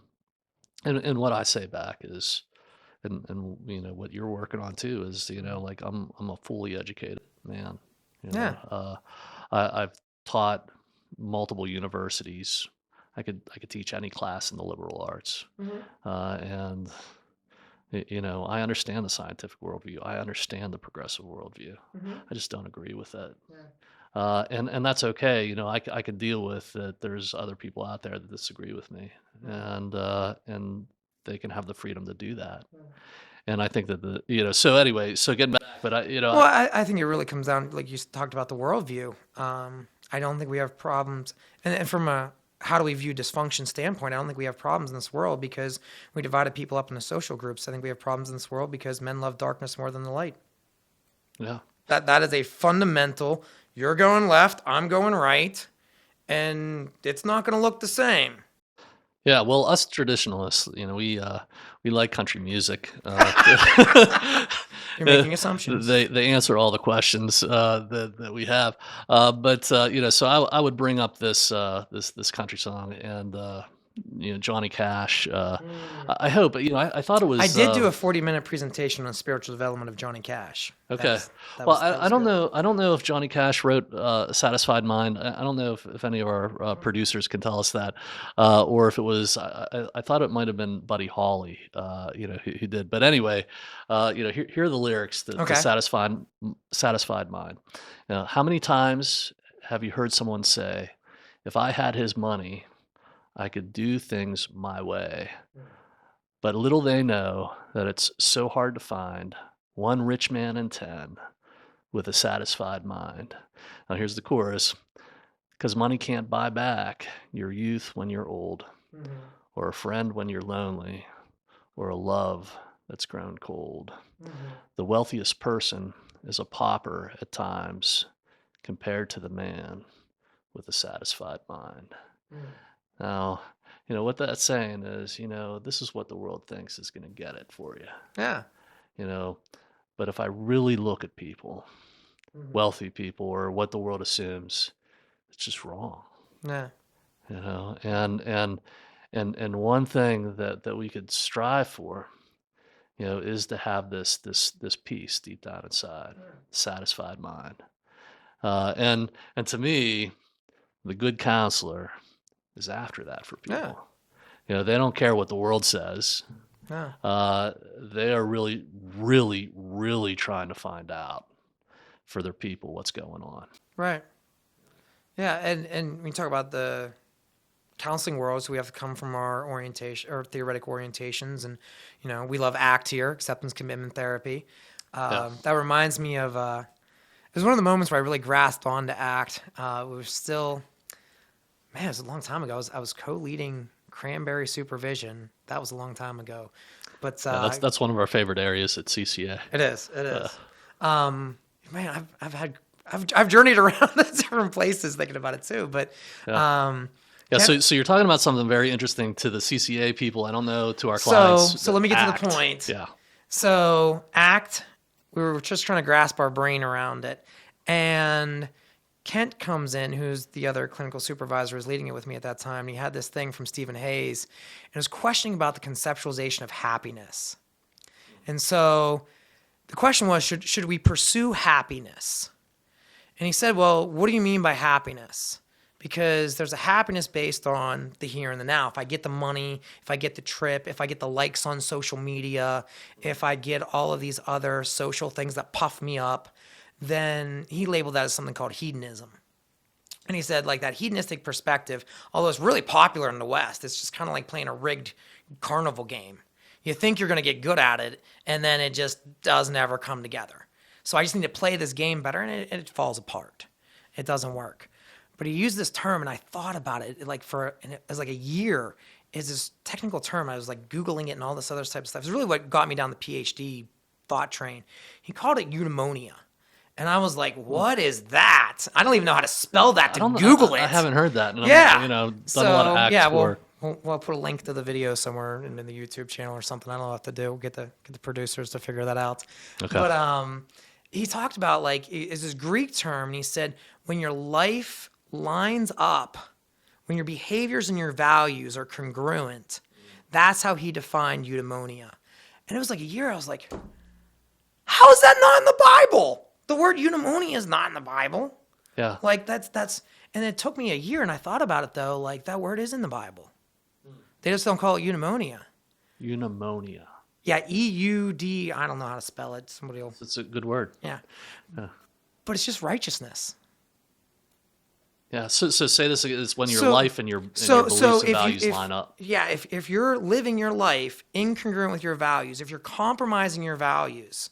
And what I say back is, and what you're working on too is, like I'm a fully educated man. I've taught multiple universities. I could teach any class in the liberal arts, and I understand the scientific worldview. I understand the progressive worldview. I just don't agree with it, and that's okay. I can deal with that. There's other people out there that disagree with me, and they can have the freedom to do that. And I think that so anyway, so getting back, but I think it really comes down, like you talked about, the worldview. I don't think we have problems, and from a how do we view dysfunction standpoint, I don't think we have problems in this world because we divided people up into social groups. I think we have problems in this world because men love darkness more than the light. Yeah. That is a fundamental. You're going left, I'm going right, and it's not going to look the same. Yeah, well, us traditionalists, we like country music. You're making assumptions. They answer all the questions that we have, but so I would bring up this country song and Johnny Cash. I hope, I thought it was. I did do a 40-minute presentation on spiritual development of Johnny Cash. Okay. I don't know. I don't know if Johnny Cash wrote "Satisfied Mind." I don't know if any of our producers can tell us that, or if it was. I thought it might have been Buddy Holly, who did. But anyway, here are the lyrics to "Satisfied Mind." How many times have you heard someone say, "If I had his money, I could do things my way"? But little they know that it's so hard to find one rich man in 10 with a satisfied mind. Now here's the chorus. Because money can't buy back your youth when you're old, or a friend when you're lonely, or a love that's grown cold. The wealthiest person is a pauper at times compared to the man with a satisfied mind. Now, what that's saying is, this is what the world thinks is going to get it for you. Yeah. But if I really look at people, wealthy people, or what the world assumes, it's just wrong. Yeah. And one thing that we could strive for, is to have this peace deep down inside, satisfied mind. And to me, the good counselor is after that for people. Yeah. They don't care what the world says. Yeah. They are really, really, really trying to find out for their people what's going on. Right. Yeah, and we talk about the counseling world, so we have to come from our orientation or theoretic orientations, and we love ACT here, acceptance commitment therapy. That reminds me of it was one of the moments where I really grasped on to ACT. It was still, man, it was a long time ago. I was co-leading cranberry supervision. That was a long time ago, but Yeah, that's one of our favorite areas at CCA. it is. It is. Man, I've journeyed around to different places thinking about it too. But Yeah, so you're talking about something very interesting to the CCA people. I don't know, to our so clients. let me get ACT. to the point. Yeah. So ACT, we were just trying to grasp our brain around it, and Kent comes in, who's the other clinical supervisor, was leading it with me at that time. And he had this thing from Stephen Hayes, and was questioning about the conceptualization of happiness. And so the question was, should we pursue happiness? And he said, well, what do you mean by happiness? Because there's a happiness based on the here and the now. If I get the money, if I get the trip, if I get the likes on social media, if I get all of these other social things that puff me up, then he labeled that as something called hedonism. And he said, like, that hedonistic perspective, although it's really popular in the West, it's just kind of like playing a rigged carnival game. You think you're going to get good at it, and then it just doesn't ever come together. So I just need to play this game better, and it falls apart. It doesn't work. But he used this term, and I thought about it, and it was like a year. Is this technical term? I was like Googling it and all this other type of stuff. It's really what got me down the PhD thought train. He called it eudaimonia. And I was like, what is that? I don't even know how to spell that to Google it. I haven't heard that. And Yeah. I'm, done a lot of ACT work. We'll put a link to the video somewhere in the YouTube channel or something. I don't know what to do. We'll get the producers to figure that out. Okay. But he talked about, like, is this Greek term, and he said, when your life lines up, when your behaviors and your values are congruent, that's how he defined eudaimonia. And it was like a year, I was like, how is that not in the Bible? The word eudaimonia is not in the Bible. Yeah. Like, that's, and it took me a year, and I thought about it, though, like, that word is in the Bible. They just don't call it eudaimonia. Eudaimonia. Yeah, E-U-D, I don't know how to spell it. Somebody else. It's a good word. Yeah. Yeah. But it's just righteousness. Yeah. So say this is when your life and your beliefs and values line up. Yeah, if you're living your life incongruent with your values, if you're compromising your values,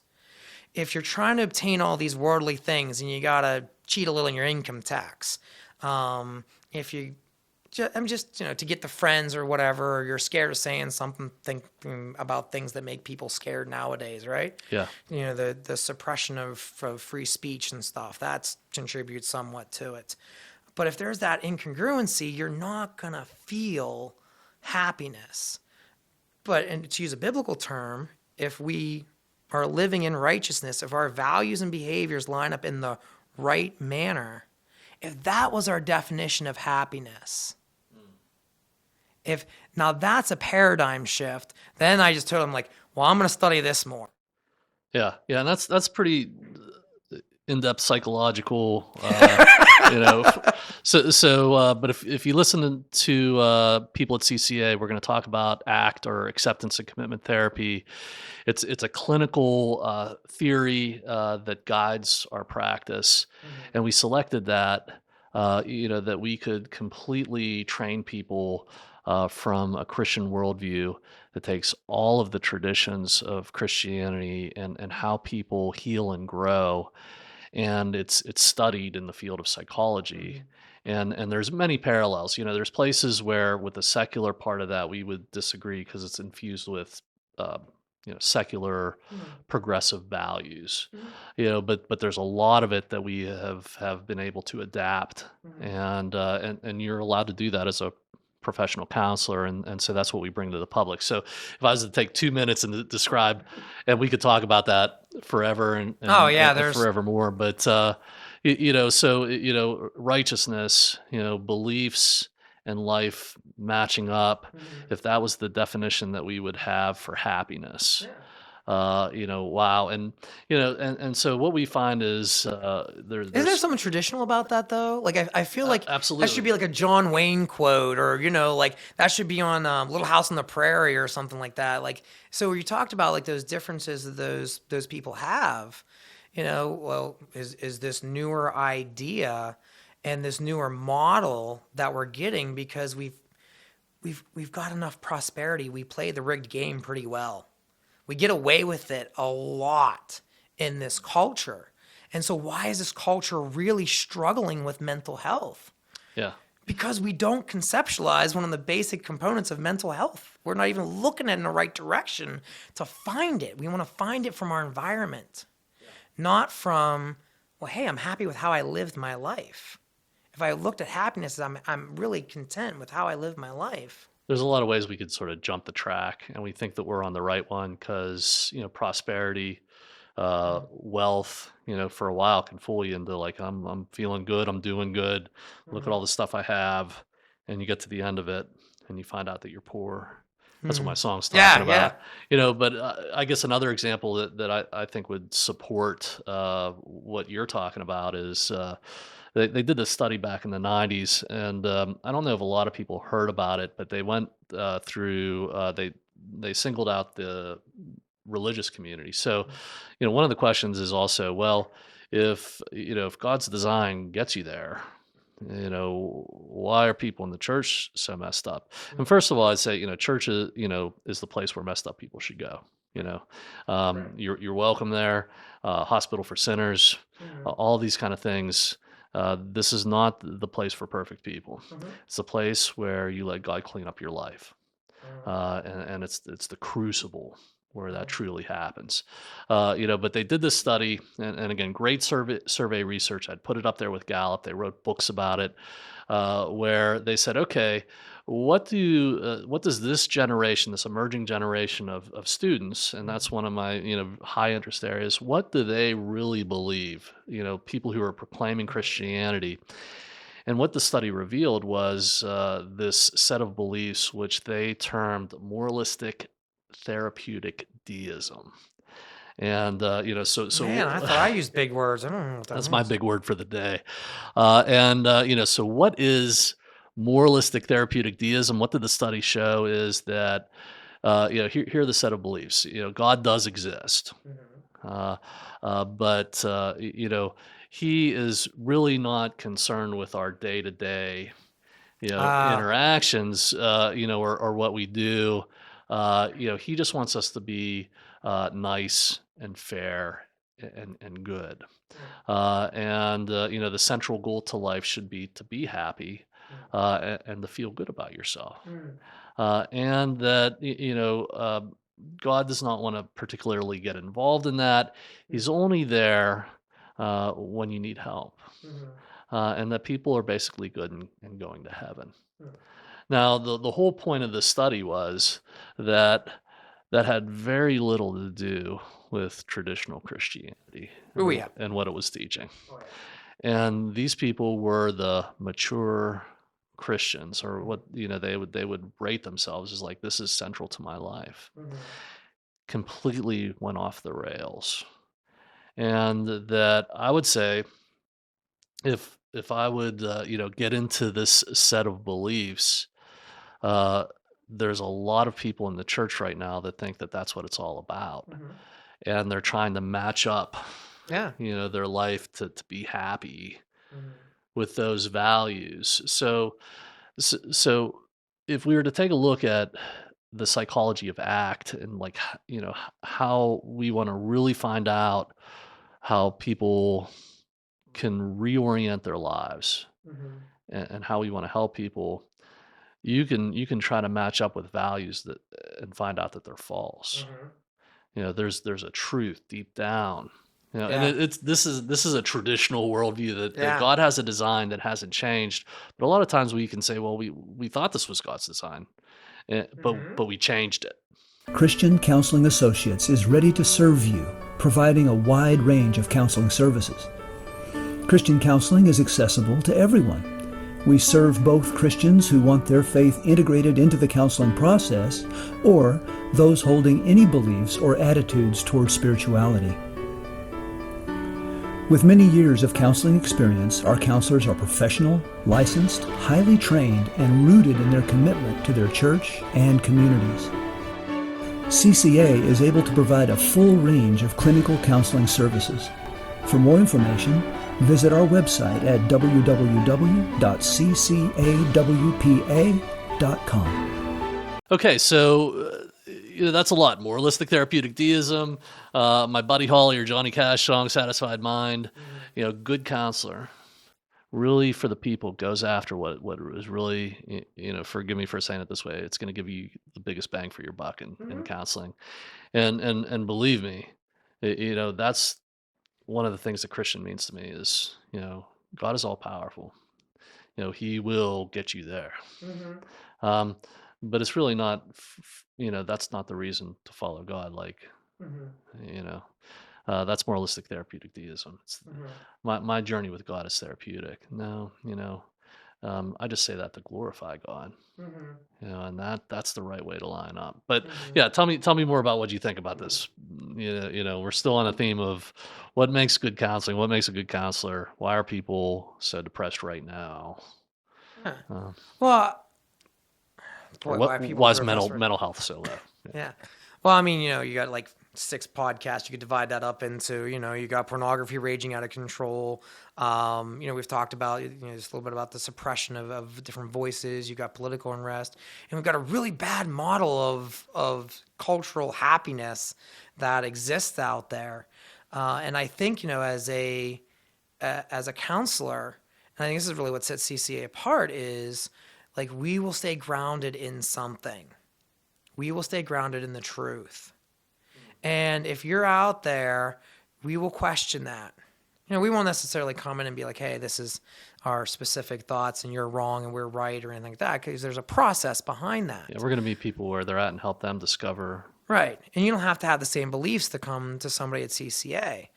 if you're trying to obtain all these worldly things and you got to cheat a little in your income tax, if you, to get the friends or whatever, or you're scared of saying something, thinking about things that make people scared nowadays, right? Yeah. The suppression of free speech and stuff, that contributes somewhat to it. But if there's that incongruency, you're not going to feel happiness. But, and to use a biblical term, if we are living in righteousness, if our values and behaviors line up in the right manner, if that was our definition of happiness, now that's a paradigm shift, then I just told him, like, well, I'm going to study this more. Yeah. Yeah. And that's pretty in-depth psychological, but if you listen to people at CCA, we're going to talk about ACT, or acceptance and commitment therapy. It's a clinical theory that guides our practice, and we selected that that we could completely train people from a Christian worldview that takes all of the traditions of Christianity and how people heal and grow. And it's studied in the field of psychology. And there's many parallels. There's places where with the secular part of that, we would disagree because it's infused with secular progressive values. But there's a lot of it that we have been able to adapt. And you're allowed to do that as a professional counselor, and so that's what we bring to the public. So if I was to take 2 minutes and to describe, and we could talk about that forever and forevermore, but righteousness, beliefs and life matching up, if that was the definition that we would have for happiness. Wow. And so what we find is Isn't there something traditional about that, though? Like, I feel like absolutely. that should be like a John Wayne quote, or, like that should be on Little House on the Prairie or something like that. Like, so you talked about, like, those differences that those people have, well, is this newer idea and this newer model that we're getting because we've got enough prosperity. We play the rigged game pretty well. We get away with it a lot in this culture. And so why is this culture really struggling with mental health? Yeah. Because we don't conceptualize one of the basic components of mental health. We're not even looking at it in the right direction to find it. We want to find it from our environment, not from, well, hey, I'm happy with how I lived my life. If I looked at happiness, I'm really content with how I lived my life. There's a lot of ways we could sort of jump the track, and we think that we're on the right one because, prosperity, wealth, for a while can fool you into like, I'm feeling good, I'm doing good, look at all the stuff I have, and you get to the end of it and you find out that you're poor. That's what my song's talking about. But I guess another example that I think would support what you're talking about is they did this study back in the 90s, and I don't know if a lot of people heard about it, but they went through, they singled out the religious community. So, one of the questions is also, well, if God's design gets you there, why are people in the church so messed up? And first of all, I'd say, church is, is the place where messed up people should go. You're welcome there. Hospital for sinners, all these kind of things. This is not the place for perfect people. It's the place where you let God clean up your life, and it's the crucible where that truly happens. But they did this study, and again, great survey research. I'd put it up there with Gallup. They wrote books about it, where they said, okay, what does this generation, this emerging generation of students, and that's one of my high interest areas, what do they really believe? People who are proclaiming Christianity. And what the study revealed was this set of beliefs, which they termed moralistic therapeutic deism. And so Man, I thought I used big words. I don't know what that that's means. my big word for the day. So what is moralistic therapeutic deism? What did the study show is that here are the set of beliefs. God does exist, but he is really not concerned with our day-to-day interactions, or what we do. He just wants us to be nice and fair and good. The central goal to life should be to be happy and to feel good about yourself. And that, God does not want to particularly get involved in that. He's only there when you need help. And that people are basically good and going to heaven. Now, the whole point of this study was that had very little to do with traditional Christianity and what it was teaching. And these people were the mature Christians, or what they would rate themselves as like, this is central to my life. Completely went off the rails. And that I would say, if I would get into this set of beliefs, there's a lot of people in the church right now that think that that's what it's all about, and they're trying to match up their life to be happy with those values. So if we were to take a look at the psychology of ACT and like how we want to really find out how people can reorient their lives, and how we want to help people, you can try to match up with values and find out that they're false. There's a truth deep down, and this is a traditional worldview that God has a design that hasn't changed. But a lot of times we can say, well, we thought this was God's design, but we changed it. Christian Counseling Associates is ready to serve you, providing a wide range of counseling services. Christian counseling is accessible to everyone. We serve both Christians who want their faith integrated into the counseling process, or those holding any beliefs or attitudes towards spirituality. With many years of counseling experience, our counselors are professional, licensed, highly trained, and rooted in their commitment to their church and communities. CCA is able to provide a full range of clinical counseling services. For more information, visit our website at www.ccawpa.com. Okay, so that's a lot. Moralistic therapeutic deism, my Buddy Holly or Johnny Cash song, Satisfied Mind, good counselor. really for the people goes after what is really, forgive me for saying it this way, it's going to give you the biggest bang for your buck in counseling. And believe me, that's one of the things that Christian means to me is, God is all powerful. He will get you there. Um, but it's really not, that's not the reason to follow God. Like, you know, that's moralistic therapeutic deism. It's my journey with God is therapeutic. No, I just say that to glorify God. And that's the right way to line up. But yeah, tell me more about what you think about this. We're still on a theme of what makes good counseling, what makes a good counselor. Why are people so depressed right now? Yeah. Uh, Well, or boy, what why people why is so mental frustrated. mental health so low? Yeah. Yeah. Well, I mean, you got like 6 podcasts. You could divide that up into, you got pornography raging out of control. We've talked about, just a little bit about the suppression of different voices. You got political unrest, and we've got a really bad model of cultural happiness that exists out there. And I think, as a counselor, and I think this is really what sets CCA apart is like we will stay grounded in something. We will stay grounded in the truth. And if you're out there, we will question that. We won't necessarily come in and be like, hey, this is our specific thoughts and you're wrong and we're right or anything like that, because there's a process behind that. Yeah, we're going to meet people where they're at and help them discover. Right. And you don't have to have the same beliefs to come to somebody at CCA.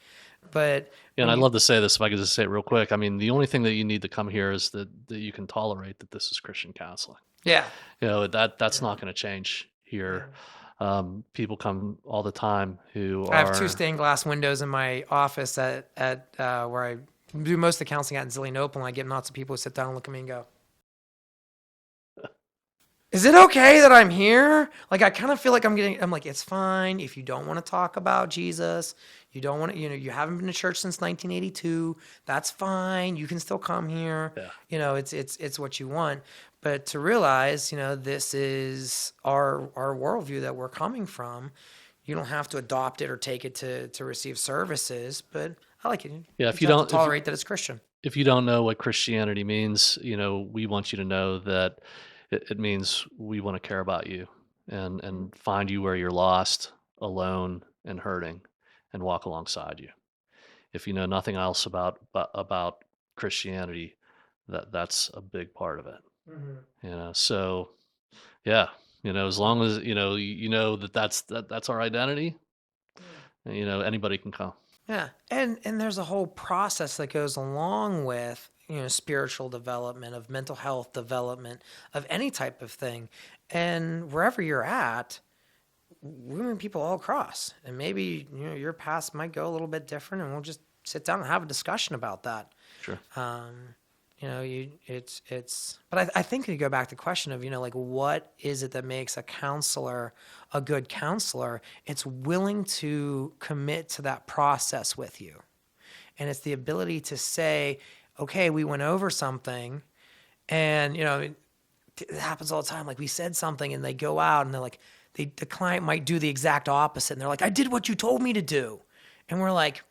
But Yeah, and I'd love to say this if I could just say it real quick. I mean, the only thing that you need to come here is that you can tolerate that this is Christian counseling. yeah, That's not going to change here. People come all the time who I have are 2 stained glass windows in my office at where I do most of the counseling at in Zillionople, and I get lots of people who sit down and look at me and go, is it okay that I'm here? Like, I kind of feel like I'm like, it's fine if you don't want to talk about Jesus. You don't want to, you haven't been to church since 1982. That's fine. You can still come here. Yeah. It's what you want. But to realize, this is our worldview that we're coming from. You don't have to adopt it or take it to receive services, but I like it. Yeah, if you don't tolerate that it's Christian. If you don't know what Christianity means, we want you to know that it means we want to care about you and find you where you're lost, alone, and hurting, and walk alongside you. If you know nothing else about Christianity, that's a big part of it. So yeah, as long as you know that's our identity, anybody can come. Yeah, and there's a whole process that goes along with spiritual development, of mental health development, of any type of thing, and wherever you're at, we meet people all across, and maybe your path might go a little bit different, and we'll just sit down and have a discussion about that. Sure. But I think you go back to the question of, like, what is it that makes a counselor a good counselor? It's willing to commit to that process with you. And it's the ability to say, okay, we went over something and, it happens all the time. Like, we said something and they go out and they're like, the client might do the exact opposite. And they're like, I did what you told me to do. And we're like,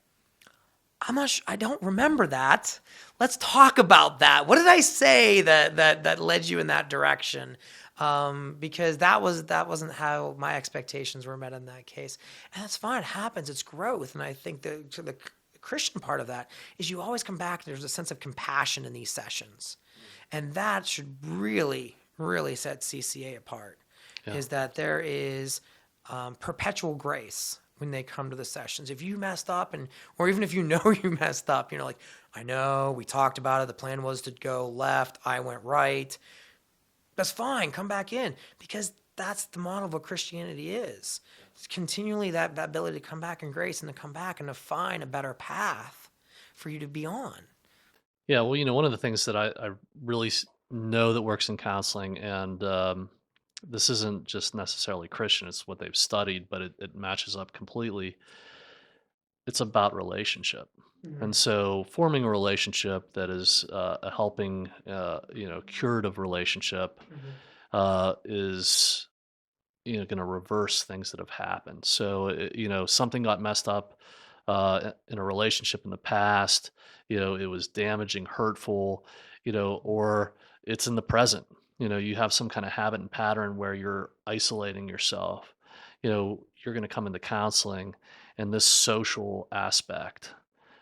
I'm not sure, I don't remember that. Let's talk about that. What did I say that led you in that direction? Because that wasn't how my expectations were met in that case. And that's fine. It happens. It's growth. And I think the Christian part of that is you always come back and there's a sense of compassion in these sessions. And that should really, really set CCA apart, is that there is perpetual grace when they come to the sessions. If you messed up, or even if you know you messed up, like, I know, we talked about it, the plan was to go left, I went right. That's fine, come back in, because that's the model of what Christianity is. It's continually that ability to come back in grace and to come back and to find a better path for you to be on. Yeah, well, one of the things that I really know that works in counseling, and this isn't just necessarily Christian, it's what they've studied, but it matches up completely. It's about relationship. And so forming a relationship that is a helping, curative relationship is, going to reverse things that have happened. So, something got messed up in a relationship in the past, it was damaging, hurtful, or it's in the present. You have some kind of habit and pattern where you're isolating yourself. You're going to come into counseling, and this social aspect,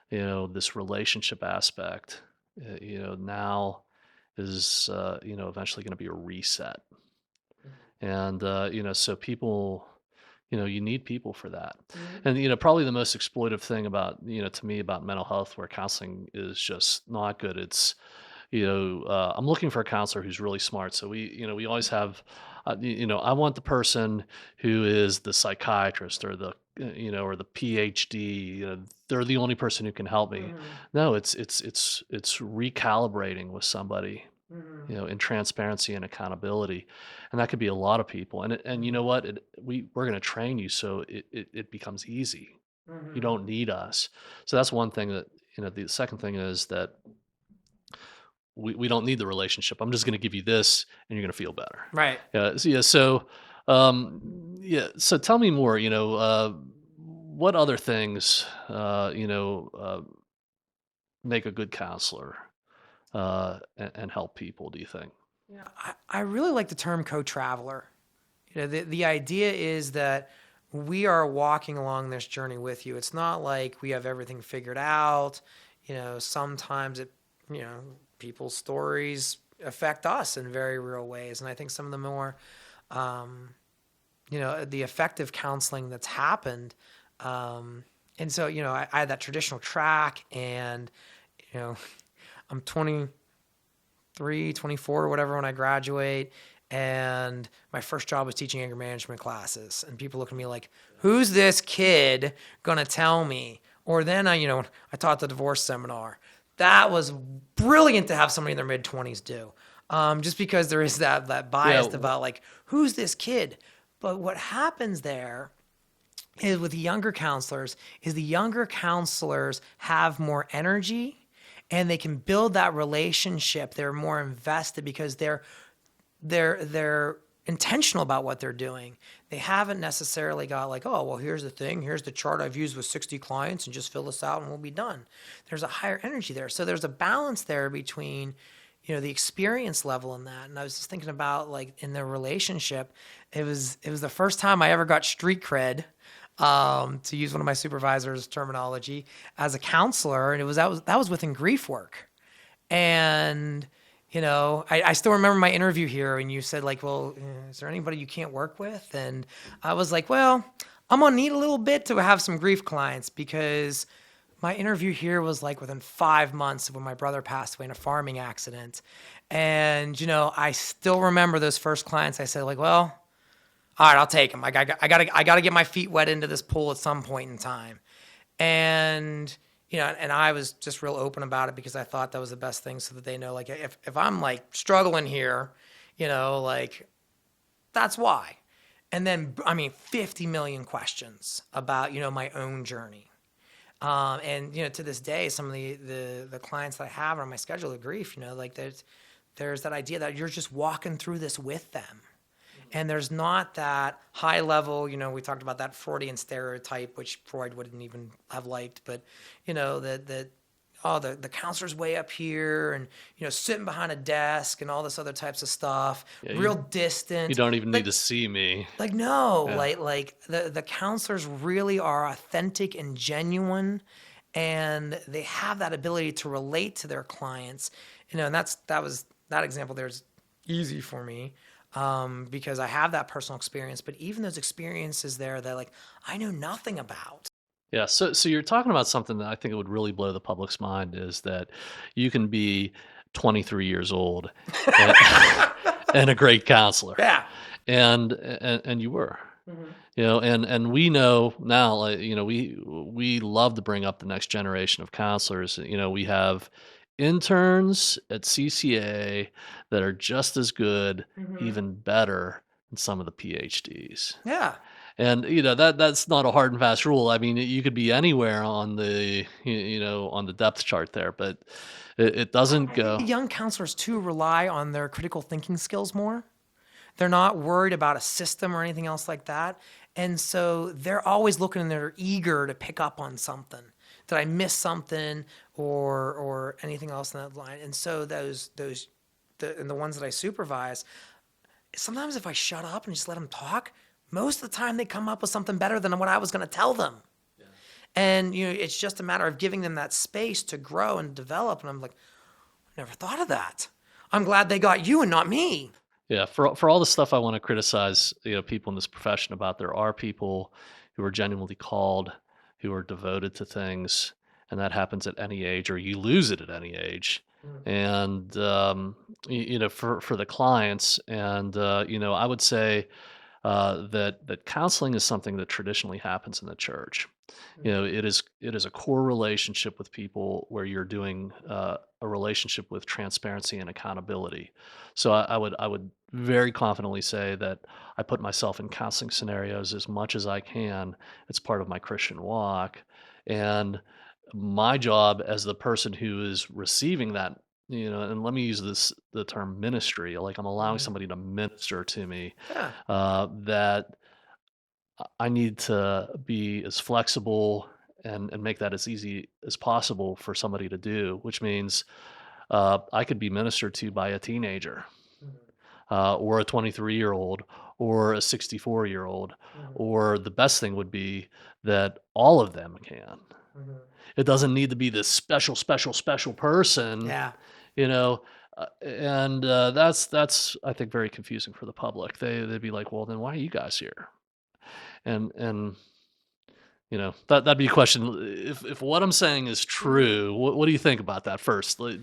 this relationship aspect, now is, eventually going to be a reset. And, so people, you need people for that. And, probably the most exploitive thing about, to me about mental health where counseling is just not good. It's, I'm looking for a counselor who's really smart. So we always have, I want the person who is the psychiatrist or or the PhD. They're the only person who can help me. No, it's recalibrating with somebody, in transparency and accountability, and that could be a lot of people. And you know what? We're going to train you so it becomes easy. You don't need us. So that's one thing that The second thing is that we don't need the relationship. I'm just going to give you this, and you're going to feel better. Right. So tell me more. What other things make a good counselor and help people, do you think? Yeah, I really like the term co-traveler. The idea is that we are walking along this journey with you. It's not like we have everything figured out. Sometimes people's stories affect us in very real ways. And I think some of the more, the effective counseling that's happened. And so, I had that traditional track, and, I'm 23, 24, whatever, when I graduate. And my first job was teaching anger management classes. And people look at me like, who's this kid going to tell me? Or then I taught the divorce seminar. That was brilliant to have somebody in their mid-20s do. Just because there is that bias about like, who's this kid? But what happens there is with the younger counselors have more energy, and they can build that relationship. They're more invested because they're intentional about what they're doing. They haven't necessarily got like, oh, well, here's the thing. Here's the chart I've used with 60 clients, and just fill this out and we'll be done. There's a higher energy there. So there's a balance there between, the experience level in that. And I was just thinking about like in their relationship, it was the first time I ever got street cred, to use one of my supervisor's terminology, as a counselor. And that was within grief work. And I still remember my interview here, and you said like, well, is there anybody you can't work with? And I was like, well, I'm going to need a little bit to have some grief clients, because my interview here was like within 5 months of when my brother passed away in a farming accident. And, I still remember those first clients. I said like, well, all right, I'll take them. I gotta get my feet wet into this pool at some point in time. And, and I was just real open about it, because I thought that was the best thing, so that they know, like, if I'm like struggling here, like, that's why. And then, 50 million questions about, my own journey. And, to this day, some of the clients that I have on my schedule of grief, like there's that idea that you're just walking through this with them. And there's not that high level, we talked about that Freudian stereotype, which Freud wouldn't even have liked, but, the counselor's way up here, and, sitting behind a desk and all this other types of stuff, real distant. You don't even need to see me. Like, no, like the counselors really are authentic and genuine, and they have that ability to relate to their clients, and that example there's easy for me. Because I have that personal experience, but even those experiences there that like I know nothing about. Yeah, so you're talking about something that I think it would really blow the public's mind, is that you can be 23 years old and, and a great counselor. Yeah. And you were. And we know now, like, we love to bring up the next generation of counselors. We have interns at CCA that are just as good, even better than some of the PhDs. Yeah. And that's not a hard and fast rule. I mean, you could be anywhere on the on the depth chart there, but it doesn't go. Young counselors too rely on their critical thinking skills more. They're not worried about a system or anything else like that. And so they're always looking and they're eager to pick up on something. Did I miss something or anything else in that line? And so the ones that I supervise, sometimes if I shut up and just let them talk, most of the time they come up with something better than what I was going to tell them. Yeah. And it's just a matter of giving them that space to grow and develop. And I'm like, I never thought of that. I'm glad they got you and not me. Yeah, for all the stuff I want to criticize, people in this profession about, there are people who are genuinely called, who are devoted to things, and that happens at any age, or you lose it at any age. And for the clients, and I would say that counseling is something that traditionally happens in the church. It is a core relationship with people where you're doing a relationship with transparency and accountability. So I would very confidently say that I put myself in counseling scenarios as much as I can. It's part of my Christian walk, and my job as the person who is receiving that, and let me use the term ministry, like I'm allowing somebody to minister to me, Yeah. that I need to be as flexible and make that as easy as possible for somebody to do, which means I could be ministered to by a teenager, or a 23-year-old, or a 64-year-old, or the best thing would be that all of them can. It doesn't need to be this special, special, special person, Yeah. and that's I think very confusing for the public. They'd be like, well, then why are you guys here? And that'd be a question. If what I'm saying is true, what do you think about that first? Well,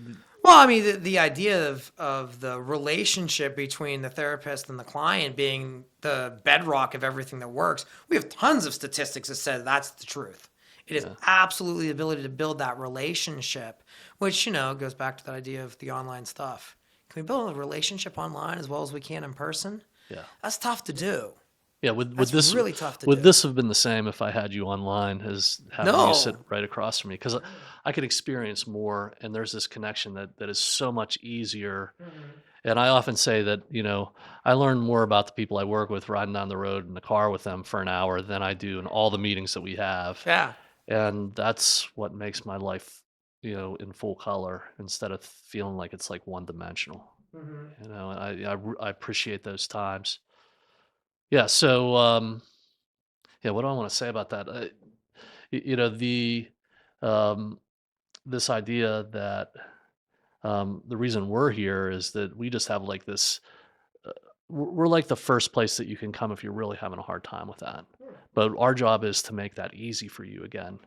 I mean, the idea of the relationship between the therapist and the client being the bedrock of everything that works, we have tons of statistics that says that's the truth. It is absolutely the ability to build that relationship, which, goes back to that idea of the online stuff. Can we build a relationship online as well as we can in person? Yeah. That's tough to do. Yeah, would That's this really tough to would do. this have been the same if I had you online as having No. you sit right across from me? Because I could experience more, and there's this connection that is so much easier. And I often say that, I learn more about the people I work with riding down the road in the car with them for an hour than I do in all the meetings that we have. Yeah. And that's what makes my life, in full color instead of feeling like it's like one dimensional. And I appreciate those times. Yeah. So, what do I want to say about that? The this idea that the reason we're here is that we just have like this. We're like the first place that you can come if you're really having a hard time with that. But our job is to make that easy for you again,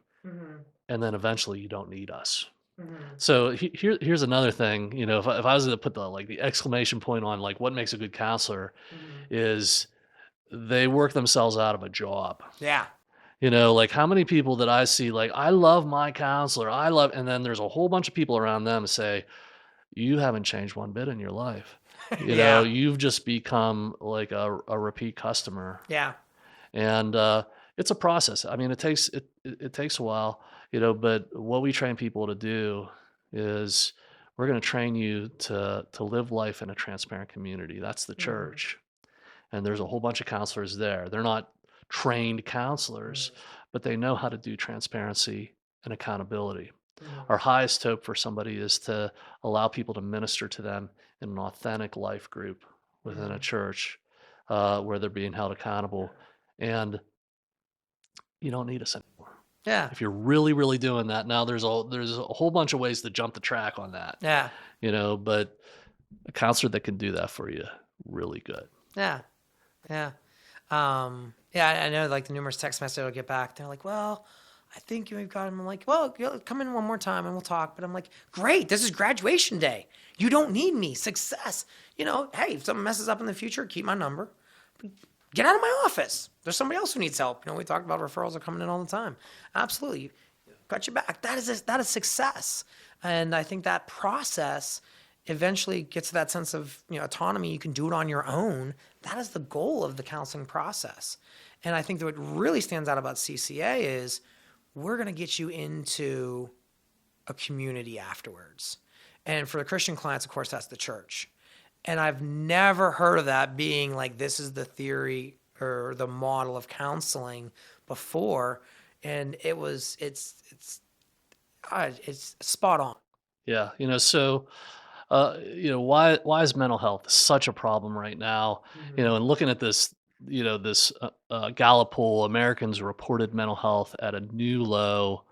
and then eventually you don't need us. So here's another thing. If I was going to put the exclamation point on like what makes a good counselor, is they work themselves out of a job. Yeah. Like how many people that I see, like, I love my counselor, and then there's a whole bunch of people around them who say, you haven't changed one bit in your life. Yeah. You've just become like a repeat customer. Yeah. And it's a process. I mean, it takes a while, but what we train people to do is we're going to train you to live life in a transparent community. That's the church. And there's a whole bunch of counselors there. They're not trained counselors, but they know how to do transparency and accountability. Our highest hope for somebody is to allow people to minister to them in an authentic life group within a church where they're being held accountable. And you don't need us anymore. Yeah. If you're really, really doing that, now there's a whole bunch of ways to jump the track on that. Yeah. But a counselor that can do that for you, really good. Yeah. Yeah. I know like the numerous text messages I'll get back. They're like, well, I think we've got him. I'm like, well, come in one more time and we'll talk. But I'm like, great. This is graduation day. You don't need me. Success. Hey, if something messes up in the future, keep my number. Get out of my office. There's somebody else who needs help. We talked about referrals are coming in all the time. Absolutely. Got your back. That is success. And I think that process eventually gets to that sense of autonomy. You can do it on your own. That is the goal of the counseling process. And I think that what really stands out about CCA is we're going to get you into a community afterwards. And for the Christian clients, of course, that's the church. And I've never heard of that being like, this is the theory or the model of counseling before, and it's spot on. Yeah, so why is mental health such a problem right now? And looking at this, this Gallup Poll, Americans reported mental health at a new low.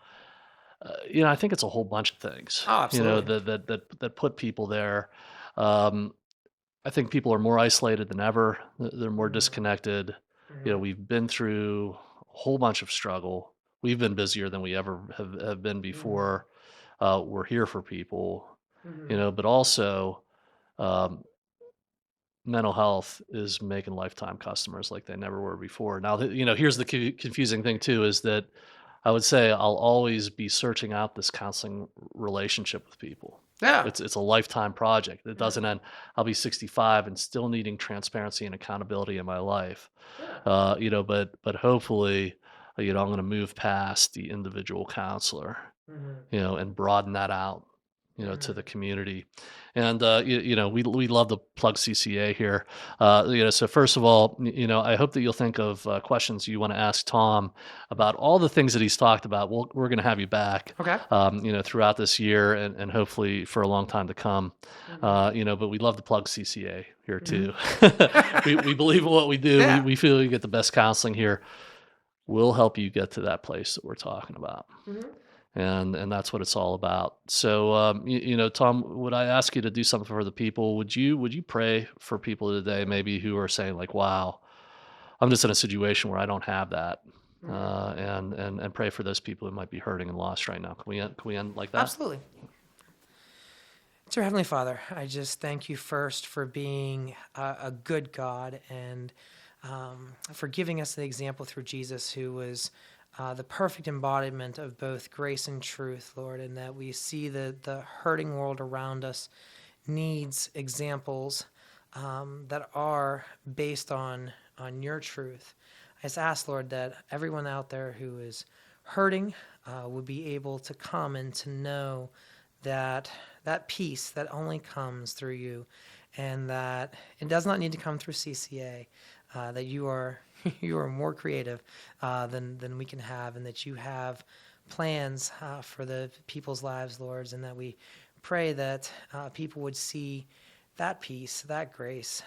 I think it's a whole bunch of things. Oh, absolutely. That put people there. I think people are more isolated than ever. They're more disconnected. We've been through a whole bunch of struggle. We've been busier than we ever have been before. We're here for people, but also mental health is making lifetime customers like they never were before. Now, here's the confusing thing too, is that I would say I'll always be searching out this counseling relationship with people. Yeah. It's a lifetime project. It doesn't end. I'll be 65 and still needing transparency and accountability in my life. But hopefully, I'm going to move past the individual counselor, and broaden that out, to the community. And, we love to plug CCA here. So first of all, I hope that you'll think of questions you want to ask Tom about all the things that he's talked about. We're going to have you back, Okay. Throughout this year and hopefully for a long time to come. But we love to plug CCA here too. We believe in what we do. Yeah. We feel you get the best counseling here. We'll help you get to that place that we're talking about. And that's what it's all about. So, Tom, would I ask you to do something for the people? Would you pray for people today, maybe who are saying like, wow, I'm just in a situation where I don't have that, and pray for those people who might be hurting and lost right now. Can we end like that? Absolutely. Dear Heavenly Father, I just thank you first for being a good God, and for giving us the example through Jesus, who was the perfect embodiment of both grace and truth, Lord, and that we see the hurting world around us needs examples that are based on your truth. I just ask, Lord, that everyone out there who is hurting would be able to come and to know that peace that only comes through you, and that it does not need to come through CCA, that you are more creative than we can have, and that you have plans for the people's lives, Lord, and that we pray that people would see that peace, that grace,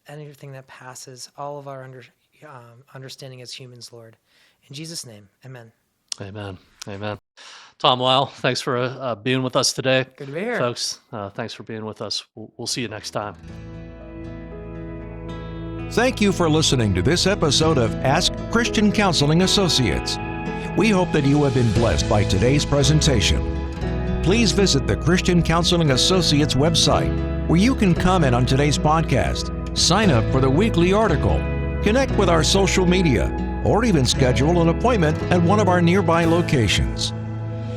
anything that passes all of our understanding as humans, Lord. In Jesus' name, amen. Amen. Amen. Tom Weil, thanks for being with us today. Good to be here. Folks, thanks for being with us. We'll see you next time. Thank you for listening to this episode of Ask Christian Counseling Associates. We hope that you have been blessed by today's presentation. Please visit the Christian Counseling Associates website, where you can comment on today's podcast, sign up for the weekly article, connect with our social media, or even schedule an appointment at one of our nearby locations.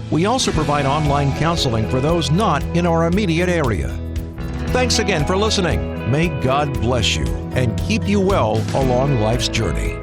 We also provide online counseling for those not in our immediate area. Thanks again for listening. May God bless you and keep you well along life's journey.